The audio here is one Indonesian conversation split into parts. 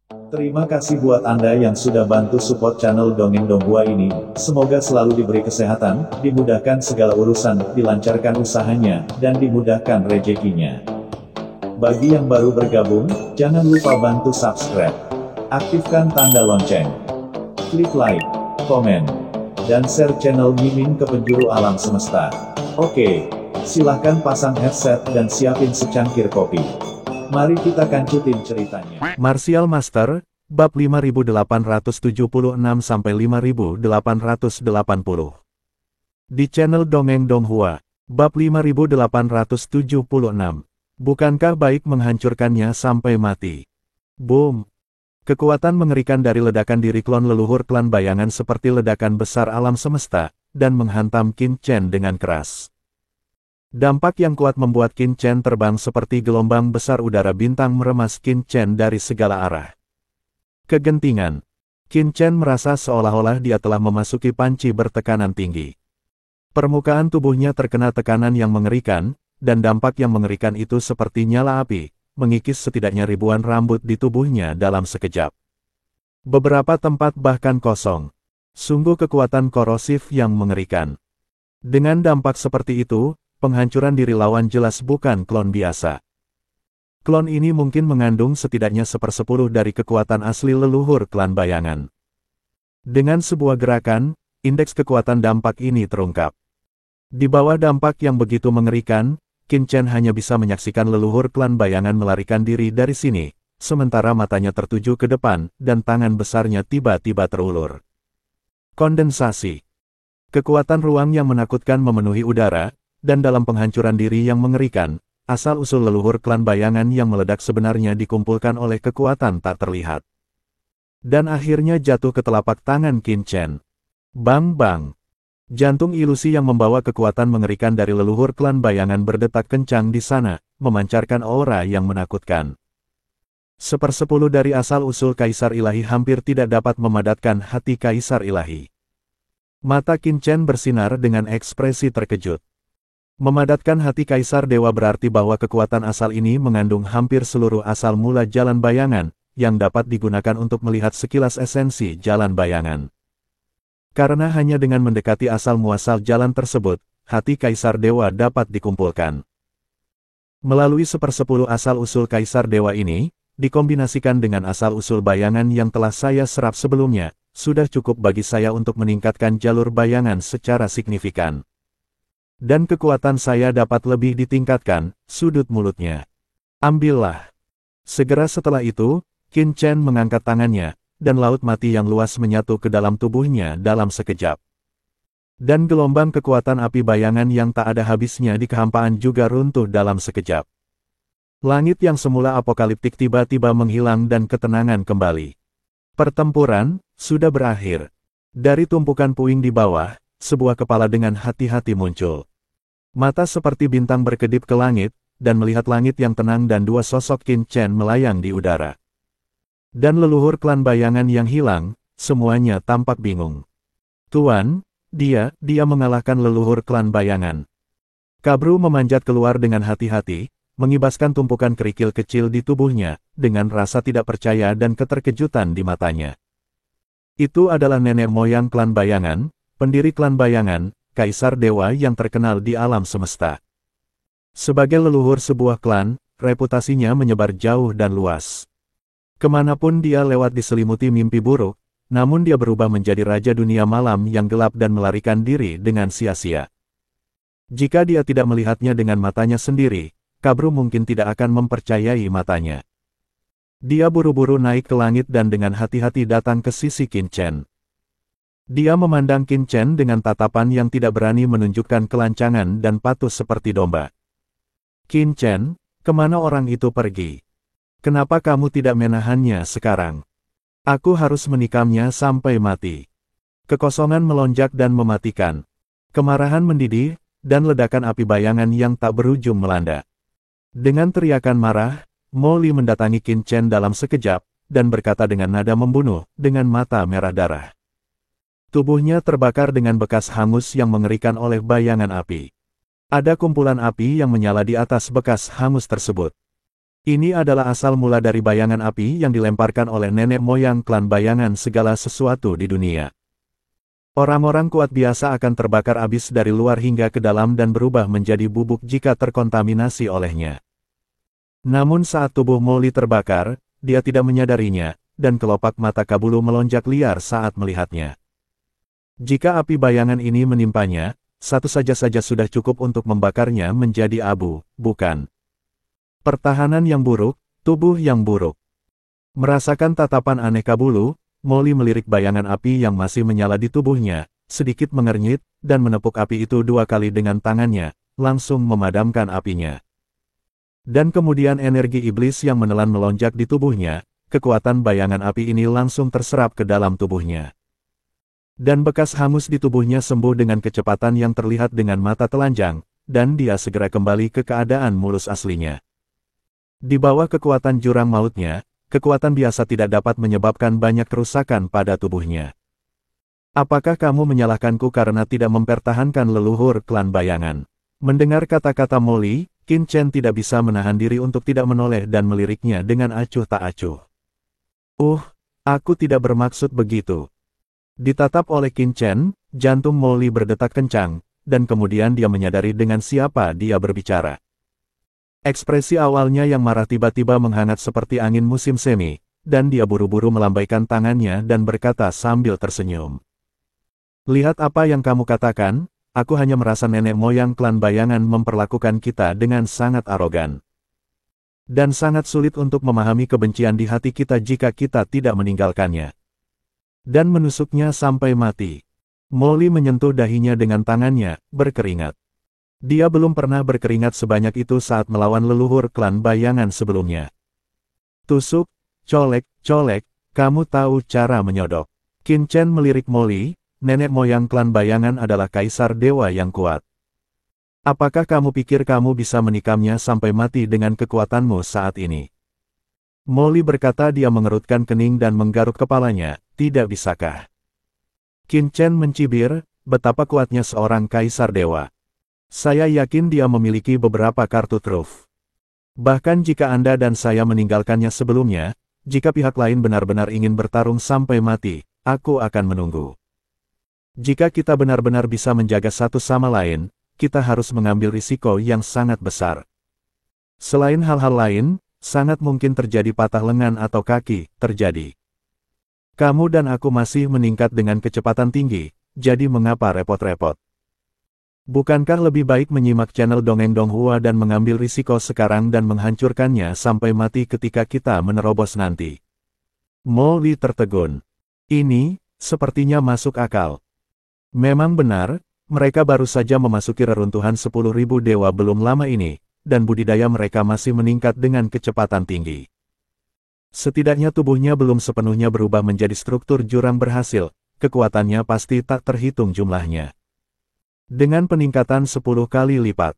Terima kasih buat Anda yang sudah bantu support channel Dongeng Donghua ini. Semoga selalu diberi kesehatan, dimudahkan segala urusan, dilancarkan usahanya, dan dimudahkan rezekinya. Bagi yang baru bergabung, jangan lupa bantu subscribe. Aktifkan tanda lonceng. Klik like, komen, dan share channel Mimin ke penjuru alam semesta. Oke, silahkan pasang headset dan siapin secangkir kopi. Mari kita kancutin ceritanya. Martial Master, bab 5876-5880. Di channel Dongeng Donghua, bab 5876. Bukankah baik menghancurkannya sampai mati? Boom! Kekuatan mengerikan dari ledakan diri klon leluhur klan bayangan seperti ledakan besar alam semesta, dan menghantam Qin Chen dengan keras. Dampak yang kuat membuat Qin Chen terbang seperti gelombang besar udara bintang meremas Qin Chen dari segala arah. Kegentingan. Qin Chen merasa seolah-olah dia telah memasuki panci bertekanan tinggi. Permukaan tubuhnya terkena tekanan yang mengerikan, dan dampak yang mengerikan itu seperti nyala api, mengikis setidaknya ribuan rambut di tubuhnya dalam sekejap. Beberapa tempat bahkan kosong. Sungguh kekuatan korosif yang mengerikan. Dengan dampak seperti itu, penghancuran diri lawan jelas bukan klon biasa. Klon ini mungkin mengandung setidaknya 1/10 dari kekuatan asli leluhur klan bayangan. Dengan sebuah gerakan, indeks kekuatan dampak ini terungkap. Di bawah dampak yang begitu mengerikan, Qin Chen hanya bisa menyaksikan leluhur klan bayangan melarikan diri dari sini, sementara matanya tertuju ke depan, dan tangan besarnya tiba-tiba terulur. Kondensasi. Kekuatan ruang yang menakutkan memenuhi udara, dan dalam penghancuran diri yang mengerikan, asal-usul leluhur klan bayangan yang meledak sebenarnya dikumpulkan oleh kekuatan tak terlihat. Dan akhirnya jatuh ke telapak tangan Qin Chen. Bang-bang. Jantung ilusi yang membawa kekuatan mengerikan dari leluhur klan bayangan berdetak kencang di sana, memancarkan aura yang menakutkan. 1/10 dari asal-usul Kaisar Ilahi hampir tidak dapat memadatkan hati Kaisar Ilahi. Mata Qin Chen bersinar dengan ekspresi terkejut. Memadatkan hati Kaisar Dewa berarti bahwa kekuatan asal ini mengandung hampir seluruh asal mula jalan bayangan, yang dapat digunakan untuk melihat sekilas esensi jalan bayangan. Karena hanya dengan mendekati asal muasal jalan tersebut, hati Kaisar Dewa dapat dikumpulkan. Melalui 1/10 asal-usul Kaisar Dewa ini, dikombinasikan dengan asal-usul bayangan yang telah saya serap sebelumnya, sudah cukup bagi saya untuk meningkatkan jalur bayangan secara signifikan. Dan kekuatan saya dapat lebih ditingkatkan, sudut mulutnya. Ambillah. Segera setelah itu, Qin Chen mengangkat tangannya, dan laut mati yang luas menyatu ke dalam tubuhnya dalam sekejap. Dan gelombang kekuatan api bayangan yang tak ada habisnya di kehampaan juga runtuh dalam sekejap. Langit yang semula apokaliptik tiba-tiba menghilang dan ketenangan kembali. Pertempuran sudah berakhir. Dari tumpukan puing di bawah, sebuah kepala dengan hati-hati muncul. Mata seperti bintang berkedip ke langit, dan melihat langit yang tenang dan dua sosok Qin Chen melayang di udara. Dan leluhur klan bayangan yang hilang, semuanya tampak bingung. Tuan, dia mengalahkan leluhur klan bayangan. Kabru memanjat keluar dengan hati-hati, mengibaskan tumpukan kerikil kecil di tubuhnya, dengan rasa tidak percaya dan keterkejutan di matanya. Itu adalah nenek moyang klan bayangan, pendiri klan bayangan, Kaisar Dewa yang terkenal di alam semesta. Sebagai leluhur sebuah klan, reputasinya menyebar jauh dan luas. Kemanapun dia lewat diselimuti mimpi buruk, namun dia berubah menjadi raja dunia malam yang gelap dan melarikan diri dengan sia-sia. Jika dia tidak melihatnya dengan matanya sendiri, Kabru mungkin tidak akan mempercayai matanya. Dia buru-buru naik ke langit dan dengan hati-hati datang ke sisi Qin Chen. Dia memandang Qin Chen dengan tatapan yang tidak berani menunjukkan kelancangan dan patuh seperti domba. Qin Chen, kemana orang itu pergi? Kenapa kamu tidak menahannya sekarang? Aku harus menikamnya sampai mati. Kekosongan melonjak dan mematikan. Kemarahan mendidih, dan ledakan api bayangan yang tak berujung melanda. Dengan teriakan marah, Mo Li mendatangi Qin Chen dalam sekejap, dan berkata dengan nada membunuh, dengan mata merah darah. Tubuhnya terbakar dengan bekas hangus yang mengerikan oleh bayangan api. Ada kumpulan api yang menyala di atas bekas hangus tersebut. Ini adalah asal mula dari bayangan api yang dilemparkan oleh nenek moyang klan bayangan segala sesuatu di dunia. Orang-orang kuat biasa akan terbakar habis dari luar hingga ke dalam dan berubah menjadi bubuk jika terkontaminasi olehnya. Namun saat tubuh Molly terbakar, dia tidak menyadarinya, dan kelopak mata Kabulu melonjak liar saat melihatnya. Jika api bayangan ini menimpanya, satu saja sudah cukup untuk membakarnya menjadi abu, bukan? Pertahanan yang buruk, tubuh yang buruk. Merasakan tatapan aneh Kabulu, Molly melirik bayangan api yang masih menyala di tubuhnya, sedikit mengernyit, dan menepuk api itu 2 kali dengan tangannya, langsung memadamkan apinya. Dan kemudian energi iblis yang menelan melonjak di tubuhnya, kekuatan bayangan api ini langsung terserap ke dalam tubuhnya. Dan bekas hangus di tubuhnya sembuh dengan kecepatan yang terlihat dengan mata telanjang, dan dia segera kembali ke keadaan mulus aslinya. Di bawah kekuatan jurang mautnya, kekuatan biasa tidak dapat menyebabkan banyak kerusakan pada tubuhnya. Apakah kamu menyalahkanku karena tidak mempertahankan leluhur klan bayangan? Mendengar kata-kata Molly, Qin Chen tidak bisa menahan diri untuk tidak menoleh dan meliriknya dengan acuh tak acuh. Aku tidak bermaksud begitu. Ditatap oleh Qin Chen, jantung Molly berdetak kencang, dan kemudian dia menyadari dengan siapa dia berbicara. Ekspresi awalnya yang marah tiba-tiba menghangat seperti angin musim semi, dan dia buru-buru melambaikan tangannya dan berkata sambil tersenyum. Lihat apa yang kamu katakan, aku hanya merasa nenek moyang klan bayangan memperlakukan kita dengan sangat arogan. Dan sangat sulit untuk memahami kebencian di hati kita jika kita tidak meninggalkannya. Dan menusuknya sampai mati. Molly menyentuh dahinya dengan tangannya, berkeringat. Dia belum pernah berkeringat sebanyak itu saat melawan leluhur klan bayangan sebelumnya. Tusuk, colek, kamu tahu cara menyodok. Qin Chen melirik Molly, nenek moyang klan bayangan adalah kaisar dewa yang kuat. Apakah kamu pikir kamu bisa menikamnya sampai mati dengan kekuatanmu saat ini? Molly berkata dia mengerutkan kening dan menggaruk kepalanya, tidak bisakah? Qin Chen mencibir, betapa kuatnya seorang kaisar dewa. Saya yakin dia memiliki beberapa kartu truf. Bahkan jika Anda dan saya meninggalkannya sebelumnya, jika pihak lain benar-benar ingin bertarung sampai mati, aku akan menunggu. Jika kita benar-benar bisa menjaga satu sama lain, kita harus mengambil risiko yang sangat besar. Selain hal-hal lain, sangat mungkin terjadi patah lengan atau kaki, terjadi. Kamu dan aku masih meningkat dengan kecepatan tinggi, jadi mengapa repot-repot? Bukankah lebih baik menyimak channel Dongeng Donghua dan mengambil risiko sekarang dan menghancurkannya sampai mati ketika kita menerobos nanti? Molly tertegun. Ini, sepertinya masuk akal. Memang benar, mereka baru saja memasuki reruntuhan 10.000 dewa belum lama ini, dan budidaya mereka masih meningkat dengan kecepatan tinggi. Setidaknya tubuhnya belum sepenuhnya berubah menjadi struktur jurang berhasil, kekuatannya pasti tak terhitung jumlahnya. Dengan peningkatan 10 kali lipat.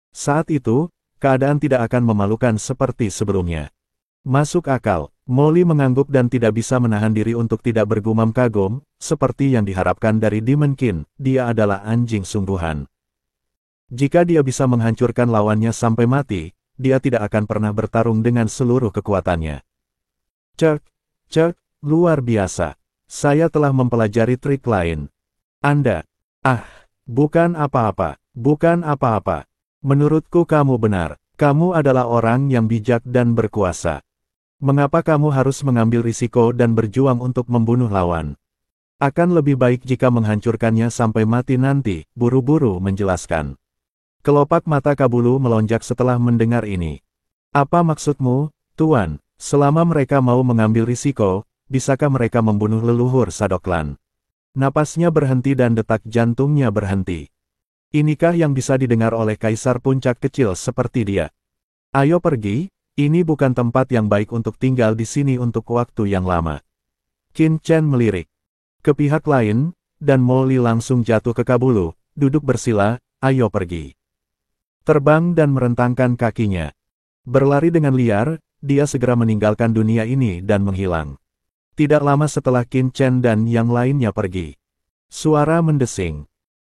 Saat itu, keadaan tidak akan memalukan seperti sebelumnya. Masuk akal, Molly mengangguk dan tidak bisa menahan diri untuk tidak bergumam kagum, seperti yang diharapkan dari Demon King, dia adalah anjing sungguhan. Jika dia bisa menghancurkan lawannya sampai mati, dia tidak akan pernah bertarung dengan seluruh kekuatannya. Cek, luar biasa. Saya telah mempelajari trik lain. Anda, bukan apa-apa. Menurutku kamu benar. Kamu adalah orang yang bijak dan berkuasa. Mengapa kamu harus mengambil risiko dan berjuang untuk membunuh lawan? Akan lebih baik jika menghancurkannya sampai mati nanti, buru-buru menjelaskan. Kelopak mata Kabulu melonjak setelah mendengar ini. Apa maksudmu, Tuan? Selama mereka mau mengambil risiko, bisakah mereka membunuh leluhur Sadoklan? Napasnya berhenti dan detak jantungnya berhenti. Inikah yang bisa didengar oleh kaisar puncak kecil seperti dia? Ayo pergi, ini bukan tempat yang baik untuk tinggal di sini untuk waktu yang lama. Qin Chen melirik ke pihak lain, dan Molly langsung jatuh ke Kabulu, duduk bersila, ayo pergi. Terbang dan merentangkan kakinya. Berlari dengan liar, dia segera meninggalkan dunia ini dan menghilang. Tidak lama setelah Qin Chen dan yang lainnya pergi. Suara mendesing.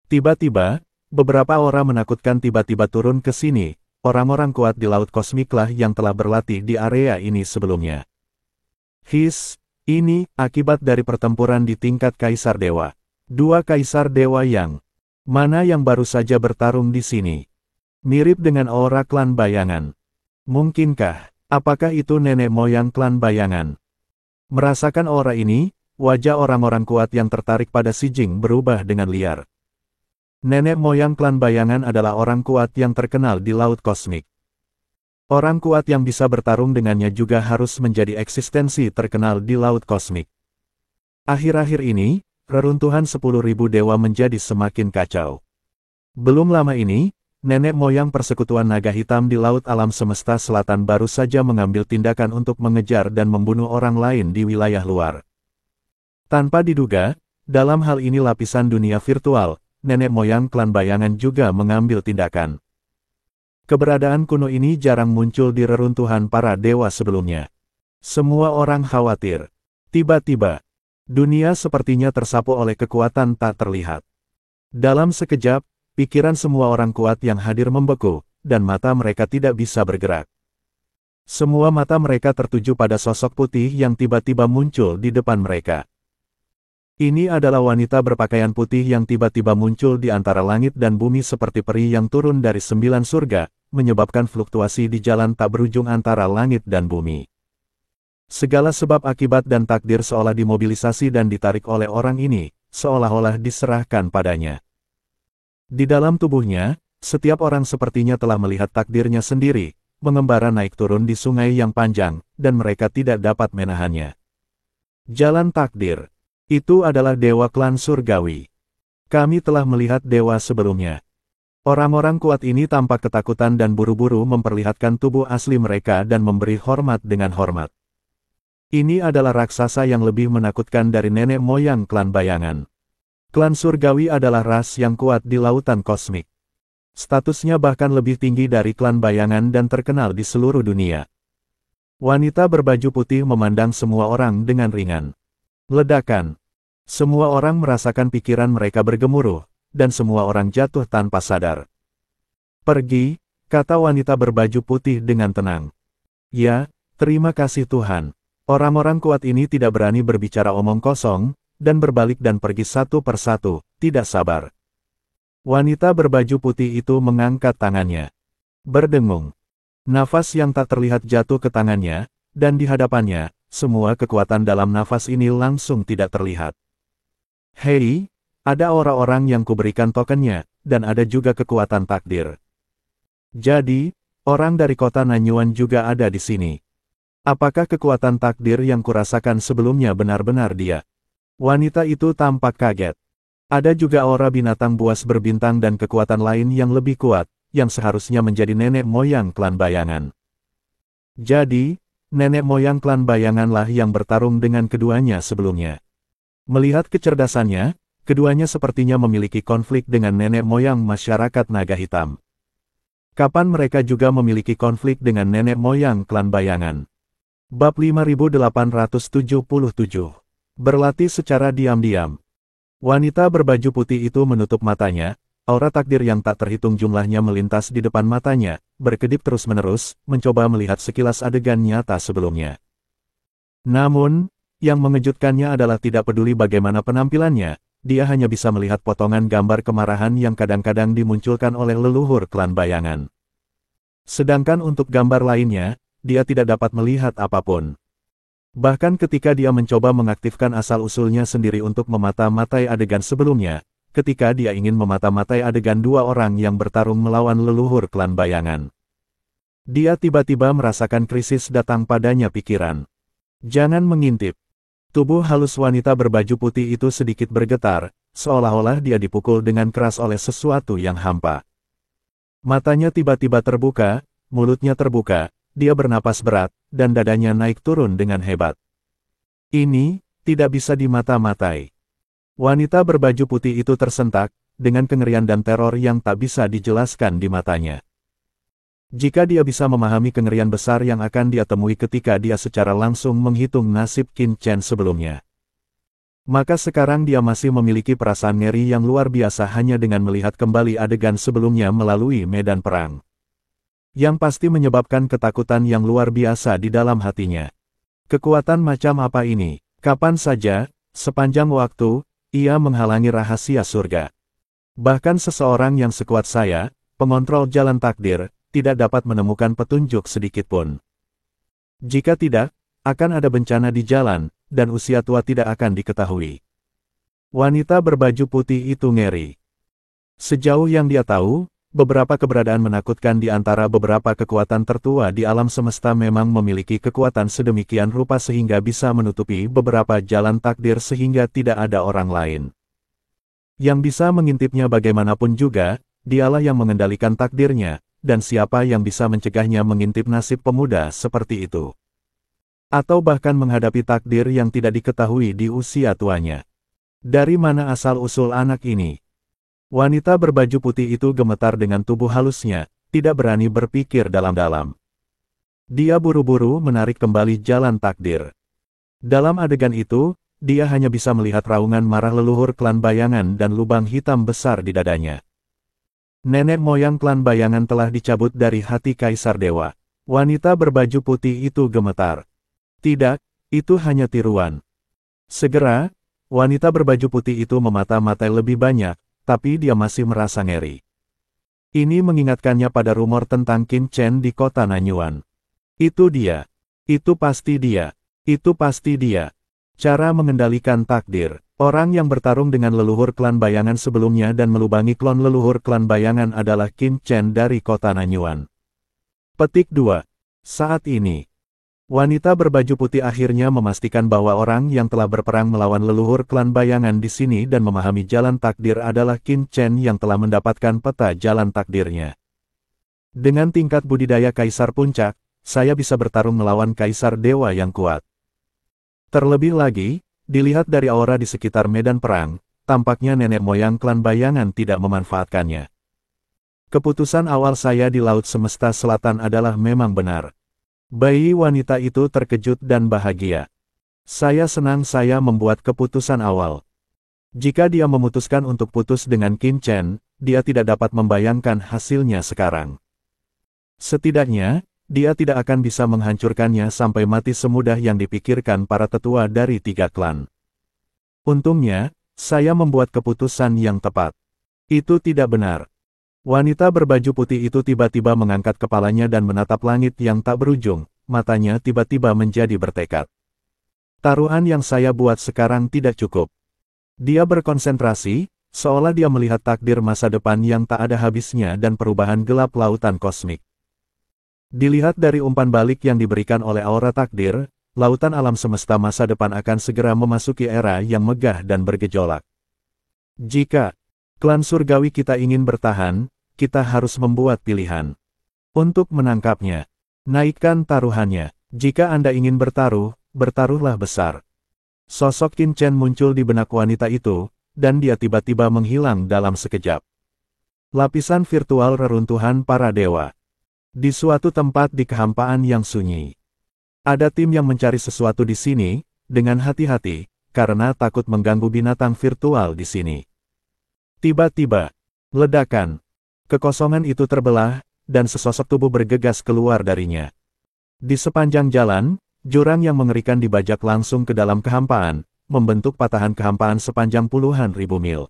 Tiba-tiba, beberapa aura menakutkan tiba-tiba turun ke sini. orang-orang kuat di Laut Kosmiklah yang telah berlatih di area ini sebelumnya. Ini akibat dari pertempuran di tingkat Kaisar Dewa. Dua Kaisar Dewa yang mana yang baru saja bertarung di sini. Mirip dengan aura klan bayangan. Mungkinkah, apakah itu nenek moyang klan bayangan? Merasakan aura ini, wajah orang-orang kuat yang tertarik pada Si Jing berubah dengan liar. Nenek moyang klan bayangan adalah orang kuat yang terkenal di Laut Kosmik. Orang kuat yang bisa bertarung dengannya juga harus menjadi eksistensi terkenal di Laut Kosmik. Akhir-akhir ini, reruntuhan 10.000 dewa menjadi semakin kacau. Belum lama ini, nenek moyang persekutuan naga hitam di Laut Alam Semesta Selatan baru saja mengambil tindakan untuk mengejar dan membunuh orang lain di wilayah luar. Tanpa diduga, dalam hal ini lapisan dunia virtual, nenek moyang klan bayangan juga mengambil tindakan. Keberadaan kuno ini jarang muncul di reruntuhan para dewa sebelumnya. Semua orang khawatir. Tiba-tiba, dunia sepertinya tersapu oleh kekuatan tak terlihat. Dalam sekejap, pikiran semua orang kuat yang hadir membeku, dan mata mereka tidak bisa bergerak. Semua mata mereka tertuju pada sosok putih yang tiba-tiba muncul di depan mereka. Ini adalah wanita berpakaian putih yang tiba-tiba muncul di antara langit dan bumi seperti peri yang turun dari 9 surga, menyebabkan fluktuasi di jalan tak berujung antara langit dan bumi. Segala sebab akibat dan takdir seolah dimobilisasi dan ditarik oleh orang ini, seolah-olah diserahkan padanya. Di dalam tubuhnya, setiap orang sepertinya telah melihat takdirnya sendiri, mengembara naik turun di sungai yang panjang, dan mereka tidak dapat menahannya. Jalan takdir. Itu adalah dewa klan surgawi. Kami telah melihat dewa sebelumnya. Orang-orang kuat ini tampak ketakutan dan buru-buru memperlihatkan tubuh asli mereka dan memberi hormat dengan hormat. Ini adalah raksasa yang lebih menakutkan dari nenek moyang klan bayangan. Klan surgawi adalah ras yang kuat di lautan kosmik. Statusnya bahkan lebih tinggi dari klan bayangan dan terkenal di seluruh dunia. Wanita berbaju putih memandang semua orang dengan ringan. Ledakan. Semua orang merasakan pikiran mereka bergemuruh, dan semua orang jatuh tanpa sadar. Pergi, kata wanita berbaju putih dengan tenang. Ya, terima kasih Tuhan. Orang-orang kuat ini tidak berani berbicara omong kosong, dan berbalik dan pergi satu persatu, tidak sabar. Wanita berbaju putih itu mengangkat tangannya. Berdengung. Nafas yang tak terlihat jatuh ke tangannya, dan di hadapannya, semua kekuatan dalam nafas ini langsung tidak terlihat. Hei, ada orang-orang yang kuberikan tokennya, dan ada juga kekuatan takdir. Jadi, orang dari kota Nanyuan juga ada di sini. Apakah kekuatan takdir yang kurasakan sebelumnya benar-benar dia? Wanita itu tampak kaget. Ada juga aura binatang buas berbintang dan kekuatan lain yang lebih kuat, yang seharusnya menjadi nenek moyang klan bayangan. Jadi, nenek moyang klan bayanganlah yang bertarung dengan keduanya sebelumnya. Melihat kecerdasannya, keduanya sepertinya memiliki konflik dengan nenek moyang masyarakat naga hitam. Kapan mereka juga memiliki konflik dengan nenek moyang klan bayangan? Bab 5877. Berlatih secara diam-diam. Wanita berbaju putih itu menutup matanya, aura takdir yang tak terhitung jumlahnya melintas di depan matanya, berkedip terus-menerus, mencoba melihat sekilas adegan nyata sebelumnya. Namun, yang mengejutkannya adalah tidak peduli bagaimana penampilannya, dia hanya bisa melihat potongan gambar kemarahan yang kadang-kadang dimunculkan oleh leluhur klan bayangan. Sedangkan untuk gambar lainnya, dia tidak dapat melihat apapun. Bahkan ketika dia mencoba mengaktifkan asal-usulnya sendiri untuk memata-matai adegan sebelumnya, ketika dia ingin memata-matai adegan dua orang yang bertarung melawan leluhur klan bayangan. Dia tiba-tiba merasakan krisis datang padanya pikiran. Jangan mengintip. Tubuh halus wanita berbaju putih itu sedikit bergetar, seolah-olah dia dipukul dengan keras oleh sesuatu yang hampa. Matanya tiba-tiba terbuka, mulutnya terbuka, dia bernapas berat, dan dadanya naik turun dengan hebat. Ini, tidak bisa dimata-matai. Wanita berbaju putih itu tersentak, dengan kengerian dan teror yang tak bisa dijelaskan di matanya. Jika dia bisa memahami kengerian besar yang akan dia temui ketika dia secara langsung menghitung nasib Qin Chen sebelumnya, maka sekarang dia masih memiliki perasaan ngeri yang luar biasa hanya dengan melihat kembali adegan sebelumnya melalui medan perang. yang pasti menyebabkan ketakutan yang luar biasa di dalam hatinya. Kekuatan macam apa ini? Kapan saja, sepanjang waktu, ia menghalangi rahasia surga. Bahkan seseorang yang sekuat saya, pengontrol jalan takdir, tidak dapat menemukan petunjuk sedikit pun. Jika tidak, akan ada bencana di jalan, dan usia tua tidak akan diketahui. Wanita berbaju putih itu ngeri. Sejauh yang dia tahu, beberapa keberadaan menakutkan di antara beberapa kekuatan tertua di alam semesta memang memiliki kekuatan sedemikian rupa sehingga bisa menutupi beberapa jalan takdir sehingga tidak ada orang lain yang bisa mengintipnya. Bagaimanapun juga, dialah yang mengendalikan takdirnya, dan siapa yang bisa mencegahnya mengintip nasib pemuda seperti itu. Atau bahkan menghadapi takdir yang tidak diketahui di usia tuanya. Dari mana asal-usul anak ini? Wanita berbaju putih itu gemetar dengan tubuh halusnya, tidak berani berpikir dalam-dalam. Dia buru-buru menarik kembali jalan takdir. Dalam adegan itu, dia hanya bisa melihat raungan marah leluhur klan bayangan dan lubang hitam besar di dadanya. Nenek moyang klan bayangan telah dicabut dari hati Kaisar Dewa. Wanita berbaju putih itu gemetar. Tidak, itu hanya tiruan. Segera, wanita berbaju putih itu memata-matai lebih banyak, tapi dia masih merasa ngeri. Ini mengingatkannya pada rumor tentang Qin Chen di kota Nanyuan. Itu dia. Itu pasti dia. Itu pasti dia. Cara mengendalikan takdir. Orang yang bertarung dengan leluhur klan bayangan sebelumnya dan melubangi klon leluhur klan bayangan adalah Qin Chen dari kota Nanyuan. Petik 2. Saat ini, wanita berbaju putih akhirnya memastikan bahwa orang yang telah berperang melawan leluhur klan bayangan di sini dan memahami jalan takdir adalah Qin Chen yang telah mendapatkan peta jalan takdirnya. Dengan tingkat budidaya Kaisar Puncak, saya bisa bertarung melawan Kaisar Dewa yang kuat. Terlebih lagi, dilihat dari aura di sekitar medan perang, tampaknya nenek moyang klan bayangan tidak memanfaatkannya. Keputusan awal saya di Laut Semesta Selatan adalah memang benar. Bayi wanita itu terkejut dan bahagia. Saya senang saya membuat keputusan awal. Jika dia memutuskan untuk putus dengan Qin Chen, dia tidak dapat membayangkan hasilnya sekarang. Setidaknya, dia tidak akan bisa menghancurkannya sampai mati semudah yang dipikirkan para tetua dari 3 klan. Untungnya, saya membuat keputusan yang tepat. Itu tidak benar. Wanita berbaju putih itu tiba-tiba mengangkat kepalanya dan menatap langit yang tak berujung, matanya tiba-tiba menjadi bertekad. Taruhan yang saya buat sekarang tidak cukup. Dia berkonsentrasi, seolah dia melihat takdir masa depan yang tak ada habisnya dan perubahan gelap lautan kosmik. Dilihat dari umpan balik yang diberikan oleh aura takdir, lautan alam semesta masa depan akan segera memasuki era yang megah dan bergejolak. Jika klan surgawi kita ingin bertahan, kita harus membuat pilihan. Untuk menangkapnya, naikkan taruhannya. Jika Anda ingin bertaruh, bertaruhlah besar. Sosok Qin Chen muncul di benak wanita itu, dan dia tiba-tiba menghilang dalam sekejap. Lapisan virtual reruntuhan para dewa. Di suatu tempat di kehampaan yang sunyi. Ada tim yang mencari sesuatu di sini, dengan hati-hati, karena takut mengganggu binatang virtual di sini. Tiba-tiba, ledakan. Kekosongan itu terbelah, dan sesosok tubuh bergegas keluar darinya. Di sepanjang jalan, jurang yang mengerikan dibajak langsung ke dalam kehampaan, membentuk patahan kehampaan sepanjang puluhan ribu mil.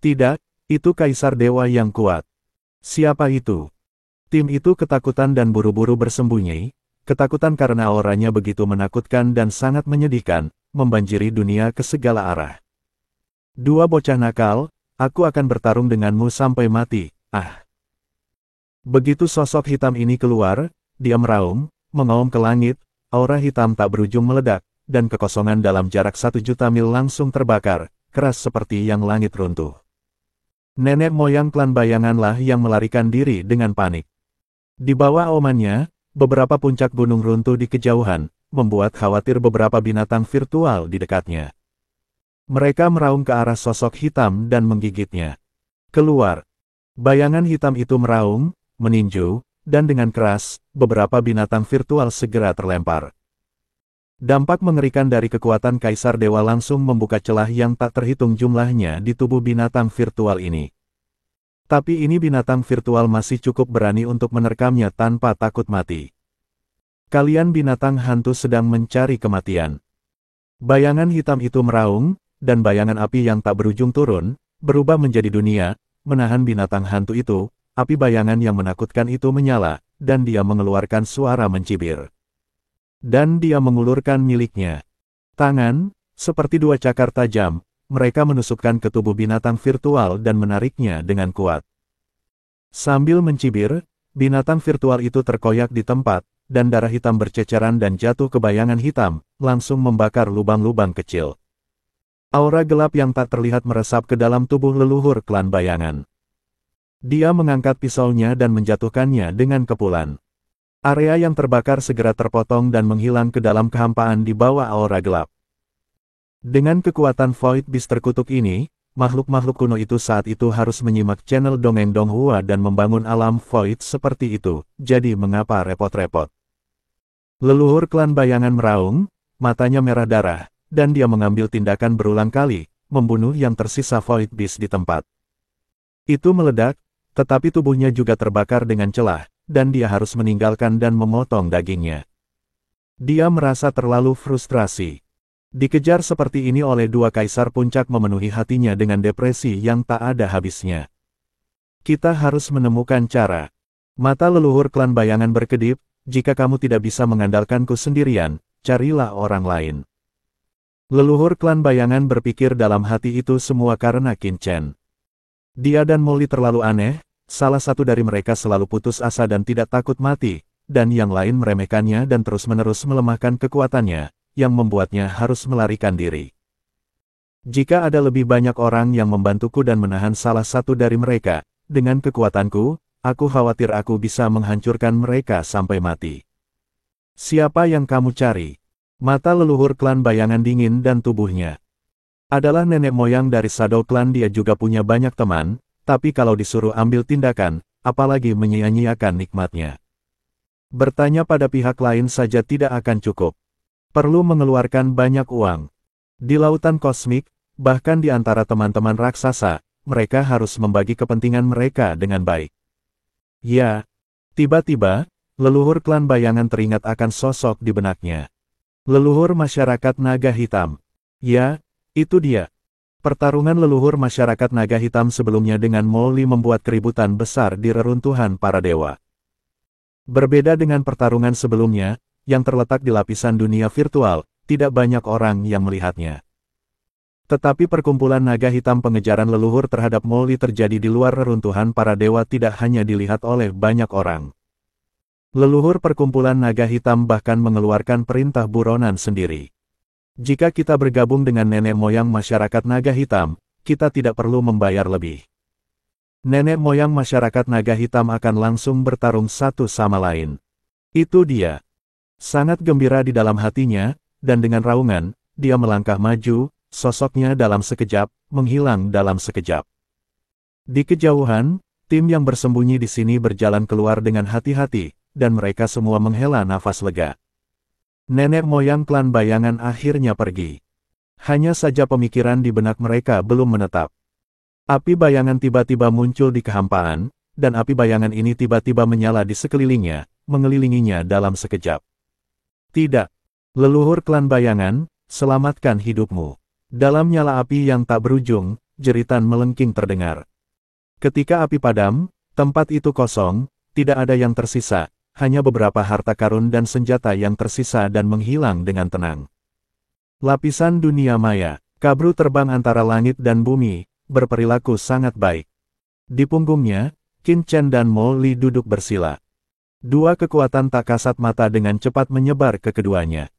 Tidak, itu Kaisar Dewa yang kuat. Siapa itu? Tim itu ketakutan dan buru-buru bersembunyi, ketakutan karena auranya begitu menakutkan dan sangat menyedihkan, membanjiri dunia ke segala arah. Dua bocah nakal, aku akan bertarung denganmu sampai mati, ah. Begitu sosok hitam ini keluar, dia meraung, mengaum ke langit, aura hitam tak berujung meledak, dan kekosongan dalam jarak 1 juta mil langsung terbakar, keras seperti yang langit runtuh. Nenek moyang klan bayanganlah yang melarikan diri dengan panik. Di bawah aumannya, beberapa puncak gunung runtuh di kejauhan, membuat khawatir beberapa binatang virtual di dekatnya. Mereka meraung ke arah sosok hitam dan menggigitnya. Keluar. Bayangan hitam itu meraung, meninju, dan dengan keras, beberapa binatang virtual segera terlempar. Dampak mengerikan dari kekuatan Kaisar Dewa langsung membuka celah yang tak terhitung jumlahnya di tubuh binatang virtual ini. Tapi ini binatang virtual masih cukup berani untuk menerkamnya tanpa takut mati. Kalian binatang hantu sedang mencari kematian. Bayangan hitam itu meraung, dan bayangan api yang tak berujung turun, berubah menjadi dunia, menahan binatang hantu itu. Api bayangan yang menakutkan itu menyala, dan dia mengeluarkan suara mencibir. Dan dia mengulurkan miliknya. Tangan, seperti dua cakar tajam, mereka menusukkan ke tubuh binatang virtual dan menariknya dengan kuat. Sambil mencibir, binatang virtual itu terkoyak di tempat, dan darah hitam berceceran dan jatuh ke bayangan hitam, langsung membakar lubang-lubang kecil. Aura gelap yang tak terlihat meresap ke dalam tubuh leluhur klan bayangan. Dia mengangkat pisaunya dan menjatuhkannya dengan kepulan. Area yang terbakar segera terpotong dan menghilang ke dalam kehampaan di bawah aura gelap. Dengan kekuatan Void Beast terkutuk ini, makhluk-makhluk kuno itu saat itu harus menyimak channel Dongeng Donghua dan membangun alam Void seperti itu, jadi mengapa repot-repot? Leluhur klan bayangan meraung, matanya merah darah, dan dia mengambil tindakan berulang kali, membunuh yang tersisa Void Beast di tempat. Itu meledak, tetapi tubuhnya juga terbakar dengan celah, dan dia harus meninggalkan dan memotong dagingnya. Dia merasa terlalu frustrasi. Dikejar seperti ini oleh dua kaisar puncak memenuhi hatinya dengan depresi yang tak ada habisnya. Kita harus menemukan cara. Mata leluhur klan bayangan berkedip, jika kamu tidak bisa mengandalkanku sendirian, carilah orang lain. Leluhur klan bayangan berpikir dalam hati itu semua karena Qin Chen. Dia dan Molly terlalu aneh, salah satu dari mereka selalu putus asa dan tidak takut mati, dan yang lain meremehkannya dan terus-menerus melemahkan kekuatannya, yang membuatnya harus melarikan diri. Jika ada lebih banyak orang yang membantuku dan menahan salah satu dari mereka, dengan kekuatanku, aku khawatir aku bisa menghancurkan mereka sampai mati. Siapa yang kamu cari? Mata leluhur klan bayangan dingin dan tubuhnya. Adalah nenek moyang dari Shadow Clan. Dia juga punya banyak teman, tapi kalau disuruh ambil tindakan, apalagi menyia-nyiakan nikmatnya. Bertanya pada pihak lain saja tidak akan cukup. Perlu mengeluarkan banyak uang. Di lautan kosmik, bahkan di antara teman-teman raksasa, mereka harus membagi kepentingan mereka dengan baik. Ya, tiba-tiba, leluhur klan bayangan teringat akan sosok di benaknya. Leluhur masyarakat naga hitam. Ya, itu dia. Pertarungan leluhur masyarakat naga hitam sebelumnya dengan Molly membuat keributan besar di reruntuhan para dewa. Berbeda dengan pertarungan sebelumnya, yang terletak di lapisan dunia virtual, tidak banyak orang yang melihatnya. Tetapi perkumpulan naga hitam pengejaran leluhur terhadap Molly terjadi di luar reruntuhan para dewa tidak hanya dilihat oleh banyak orang. Leluhur perkumpulan naga hitam bahkan mengeluarkan perintah buronan sendiri. Jika kita bergabung dengan nenek moyang masyarakat naga hitam, kita tidak perlu membayar lebih. Nenek moyang masyarakat naga hitam akan langsung bertarung satu sama lain. Itu dia. Sangat gembira di dalam hatinya, dan dengan raungan, dia melangkah maju, sosoknya dalam sekejap, menghilang dalam sekejap. Di kejauhan, tim yang bersembunyi di sini berjalan keluar dengan hati-hati, dan mereka semua menghela nafas lega. Nenek moyang klan bayangan akhirnya pergi. Hanya saja pemikiran di benak mereka belum menetap. Api bayangan tiba-tiba muncul di kehampaan, dan api bayangan ini tiba-tiba menyala di sekelilingnya, mengelilinginya dalam sekejap. Tidak. Leluhur klan bayangan, selamatkan hidupmu. Dalam nyala api yang tak berujung, jeritan melengking terdengar. Ketika api padam, tempat itu kosong, tidak ada yang tersisa. Hanya beberapa harta karun dan senjata yang tersisa dan menghilang dengan tenang. Lapisan dunia maya, Kabru terbang antara langit dan bumi, berperilaku sangat baik. Di punggungnya, Qin Chen dan Molly duduk bersila. Dua kekuatan tak kasat mata dengan cepat menyebar ke keduanya.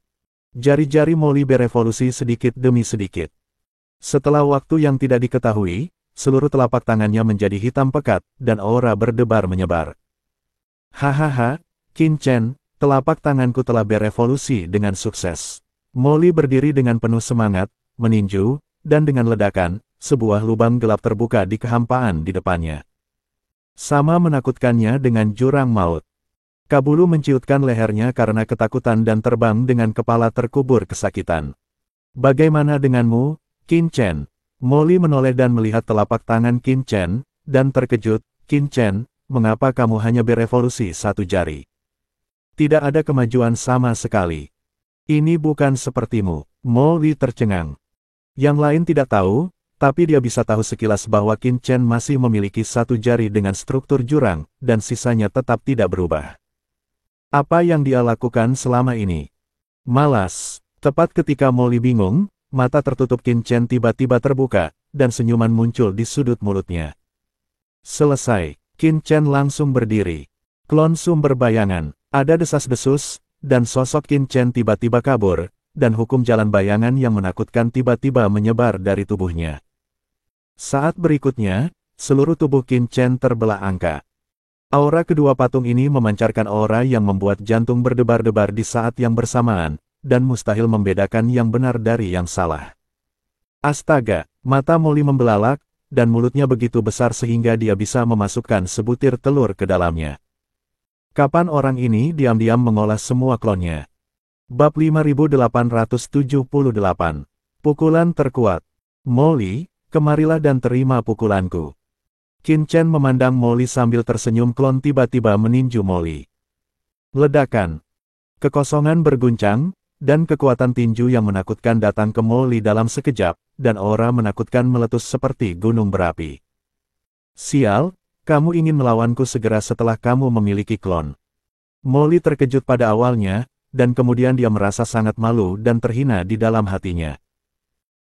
Jari-jari Molly berevolusi sedikit demi sedikit. Setelah waktu yang tidak diketahui, seluruh telapak tangannya menjadi hitam pekat, dan aura berdebar menyebar. Hahaha, Qin Chen, telapak tanganku telah berevolusi dengan sukses. Molly berdiri dengan penuh semangat, meninju, dan dengan ledakan, sebuah lubang gelap terbuka di kehampaan di depannya. Sama menakutkannya dengan jurang maut. Kabulu menciutkan lehernya karena ketakutan dan terbang dengan kepala terkubur kesakitan. Bagaimana denganmu, Qin Chen? Molly menoleh dan melihat telapak tangan Qin Chen, dan terkejut, Qin Chen, mengapa kamu hanya berevolusi satu jari? Tidak ada kemajuan sama sekali. Ini bukan sepertimu. Mo Li tercengang. Yang lain tidak tahu, tapi dia bisa tahu sekilas bahwa Qin Chen masih memiliki satu jari dengan struktur jurang, dan sisanya tetap tidak berubah. Apa yang dia lakukan selama ini? Malas. Tepat ketika Mo Li bingung, mata tertutup Qin Chen tiba-tiba terbuka, dan senyuman muncul di sudut mulutnya. Selesai, Qin Chen langsung berdiri. Klon sumber bayangan, ada desas-desus, dan sosok Qin Chen tiba-tiba kabur, dan hukum jalan bayangan yang menakutkan tiba-tiba menyebar dari tubuhnya. Saat berikutnya, seluruh tubuh Qin Chen terbelah angka. Aura kedua patung ini memancarkan aura yang membuat jantung berdebar-debar di saat yang bersamaan, dan mustahil membedakan yang benar dari yang salah. Astaga, mata Mo Li membelalak, dan mulutnya begitu besar sehingga dia bisa memasukkan sebutir telur ke dalamnya. Kapan orang ini diam-diam mengolah semua klonnya? Bab 5878. Pukulan terkuat. Mo Li, kemarilah dan terima pukulanku. Qin Chen memandang Mo Li sambil tersenyum. Klon tiba-tiba meninju Mo Li. Ledakan. Kekosongan berguncang, dan kekuatan tinju yang menakutkan datang ke Mo Li dalam sekejap, dan aura menakutkan meletus seperti gunung berapi. Sial, kamu ingin melawanku segera setelah kamu memiliki klon. Mo Li terkejut pada awalnya, dan kemudian dia merasa sangat malu dan terhina di dalam hatinya.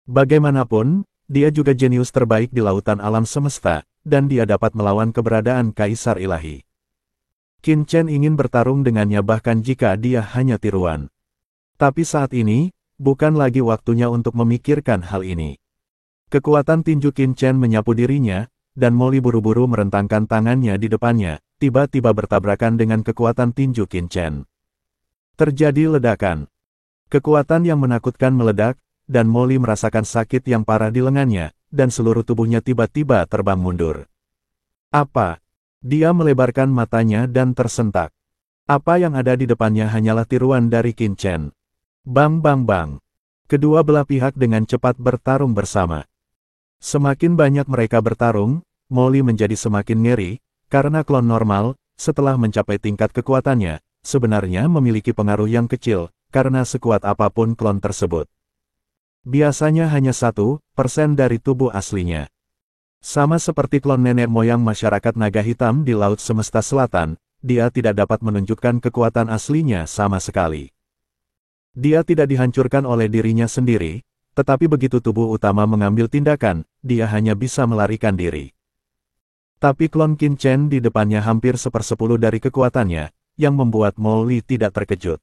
Bagaimanapun, dia juga jenius terbaik di lautan alam semesta, dan dia dapat melawan keberadaan Kaisar Ilahi. Qin Chen ingin bertarung dengannya bahkan jika dia hanya tiruan. Tapi saat ini, bukan lagi waktunya untuk memikirkan hal ini. Kekuatan tinju Qin Chen menyapu dirinya, dan Mo Li buru-buru merentangkan tangannya di depannya, tiba-tiba bertabrakan dengan kekuatan tinju Qin Chen. Terjadi ledakan. Kekuatan yang menakutkan meledak, dan Mo Li merasakan sakit yang parah di lengannya, dan seluruh tubuhnya tiba-tiba terbang mundur. Apa? Dia melebarkan matanya dan tersentak. Apa yang ada di depannya hanyalah tiruan dari Qin Chen. Bang bang bang. Kedua belah pihak dengan cepat bertarung bersama. Semakin banyak mereka bertarung, Mo Li menjadi semakin ngeri, karena klon normal, setelah mencapai tingkat kekuatannya, sebenarnya memiliki pengaruh yang kecil, karena sekuat apapun klon tersebut. Biasanya hanya 1% dari tubuh aslinya. Sama seperti klon nenek moyang masyarakat naga hitam di Laut Semesta Selatan, dia tidak dapat menunjukkan kekuatan aslinya sama sekali. Dia tidak dihancurkan oleh dirinya sendiri, tetapi begitu tubuh utama mengambil tindakan, dia hanya bisa melarikan diri. Tapi klon Qin Chen di depannya hampir 1/10 dari kekuatannya, yang membuat Mo Li tidak terkejut.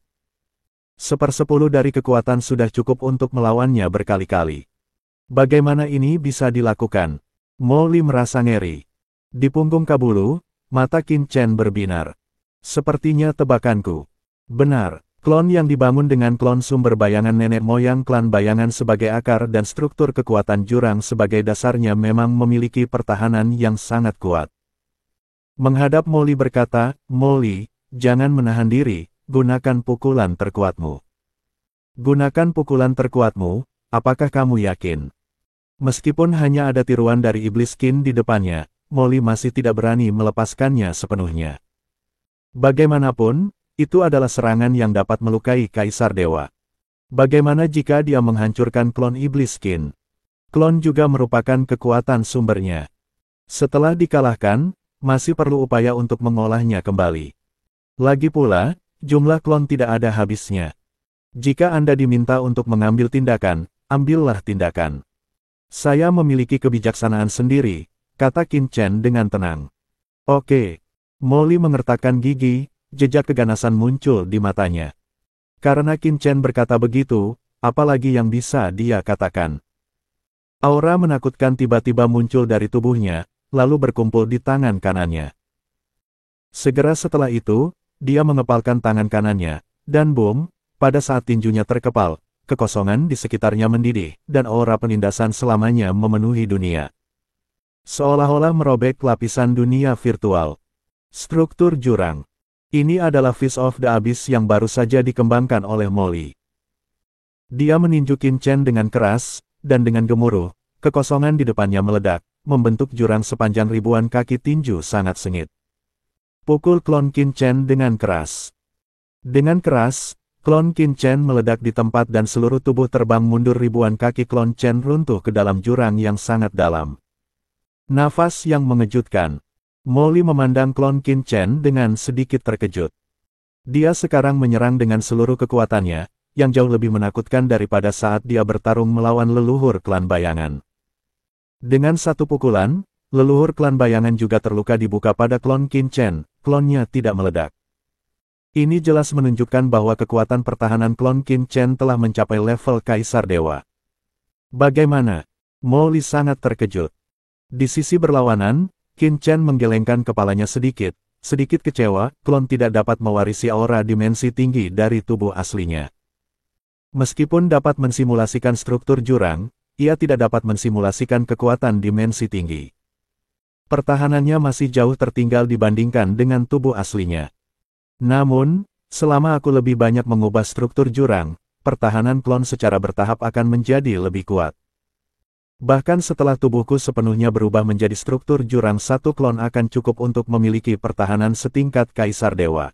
1/10 dari kekuatan sudah cukup untuk melawannya berkali-kali. Bagaimana ini bisa dilakukan? Mo Li merasa ngeri. Di punggung Kabulu, mata Qin Chen berbinar. Sepertinya tebakanku. Benar. Klon yang dibangun dengan klon sumber bayangan nenek moyang klan bayangan sebagai akar dan struktur kekuatan jurang sebagai dasarnya memang memiliki pertahanan yang sangat kuat. Menghadap Mo Li berkata, Mo Li, jangan menahan diri, gunakan pukulan terkuatmu. Gunakan pukulan terkuatmu, apakah kamu yakin? Meskipun hanya ada tiruan dari iblis Qin di depannya, Mo Li masih tidak berani melepaskannya sepenuhnya. Bagaimanapun, itu adalah serangan yang dapat melukai Kaisar Dewa. Bagaimana jika dia menghancurkan klon iblis Qin? Klon juga merupakan kekuatan sumbernya. Setelah dikalahkan, masih perlu upaya untuk mengolahnya kembali. Lagi pula, jumlah klon tidak ada habisnya. Jika Anda diminta untuk mengambil tindakan, ambillah tindakan. Saya memiliki kebijaksanaan sendiri, kata Qin Chen dengan tenang. Oke. Mo Li mengertakkan gigi. Jejak keganasan muncul di matanya. Karena Qin Chen berkata begitu, apalagi yang bisa dia katakan. Aura menakutkan tiba-tiba muncul dari tubuhnya, lalu berkumpul di tangan kanannya. Segera setelah itu, dia mengepalkan tangan kanannya, dan boom, pada saat tinjunya terkepal, kekosongan di sekitarnya mendidih, dan aura penindasan selamanya memenuhi dunia. Seolah-olah merobek lapisan dunia virtual. Struktur jurang. Ini adalah Fist of the Abyss yang baru saja dikembangkan oleh Mo Li. Dia meninju Qin Chen dengan keras, dan dengan gemuruh, kekosongan di depannya meledak, membentuk jurang sepanjang ribuan kaki tinju sangat sengit. Pukul klon Qin Chen dengan keras. Dengan keras, klon Qin Chen meledak di tempat dan seluruh tubuh terbang mundur, ribuan kaki klon Chen runtuh ke dalam jurang yang sangat dalam. Nafas yang mengejutkan. Molly memandang klon Qin Chen dengan sedikit terkejut. Dia sekarang menyerang dengan seluruh kekuatannya, yang jauh lebih menakutkan daripada saat dia bertarung melawan leluhur klan bayangan. Dengan satu pukulan, leluhur klan bayangan juga terluka di buka pada klon Qin Chen, klonnya tidak meledak. Ini jelas menunjukkan bahwa kekuatan pertahanan klon Qin Chen telah mencapai level Kaisar Dewa. Bagaimana? Molly sangat terkejut. Di sisi berlawanan, Qin Chen menggelengkan kepalanya sedikit kecewa, klon tidak dapat mewarisi aura dimensi tinggi dari tubuh aslinya. Meskipun dapat mensimulasikan struktur jurang, ia tidak dapat mensimulasikan kekuatan dimensi tinggi. Pertahanannya masih jauh tertinggal dibandingkan dengan tubuh aslinya. Namun, selama aku lebih banyak mengubah struktur jurang, pertahanan klon secara bertahap akan menjadi lebih kuat. Bahkan setelah tubuhku sepenuhnya berubah menjadi struktur jurang, satu klon akan cukup untuk memiliki pertahanan setingkat Kaisar Dewa.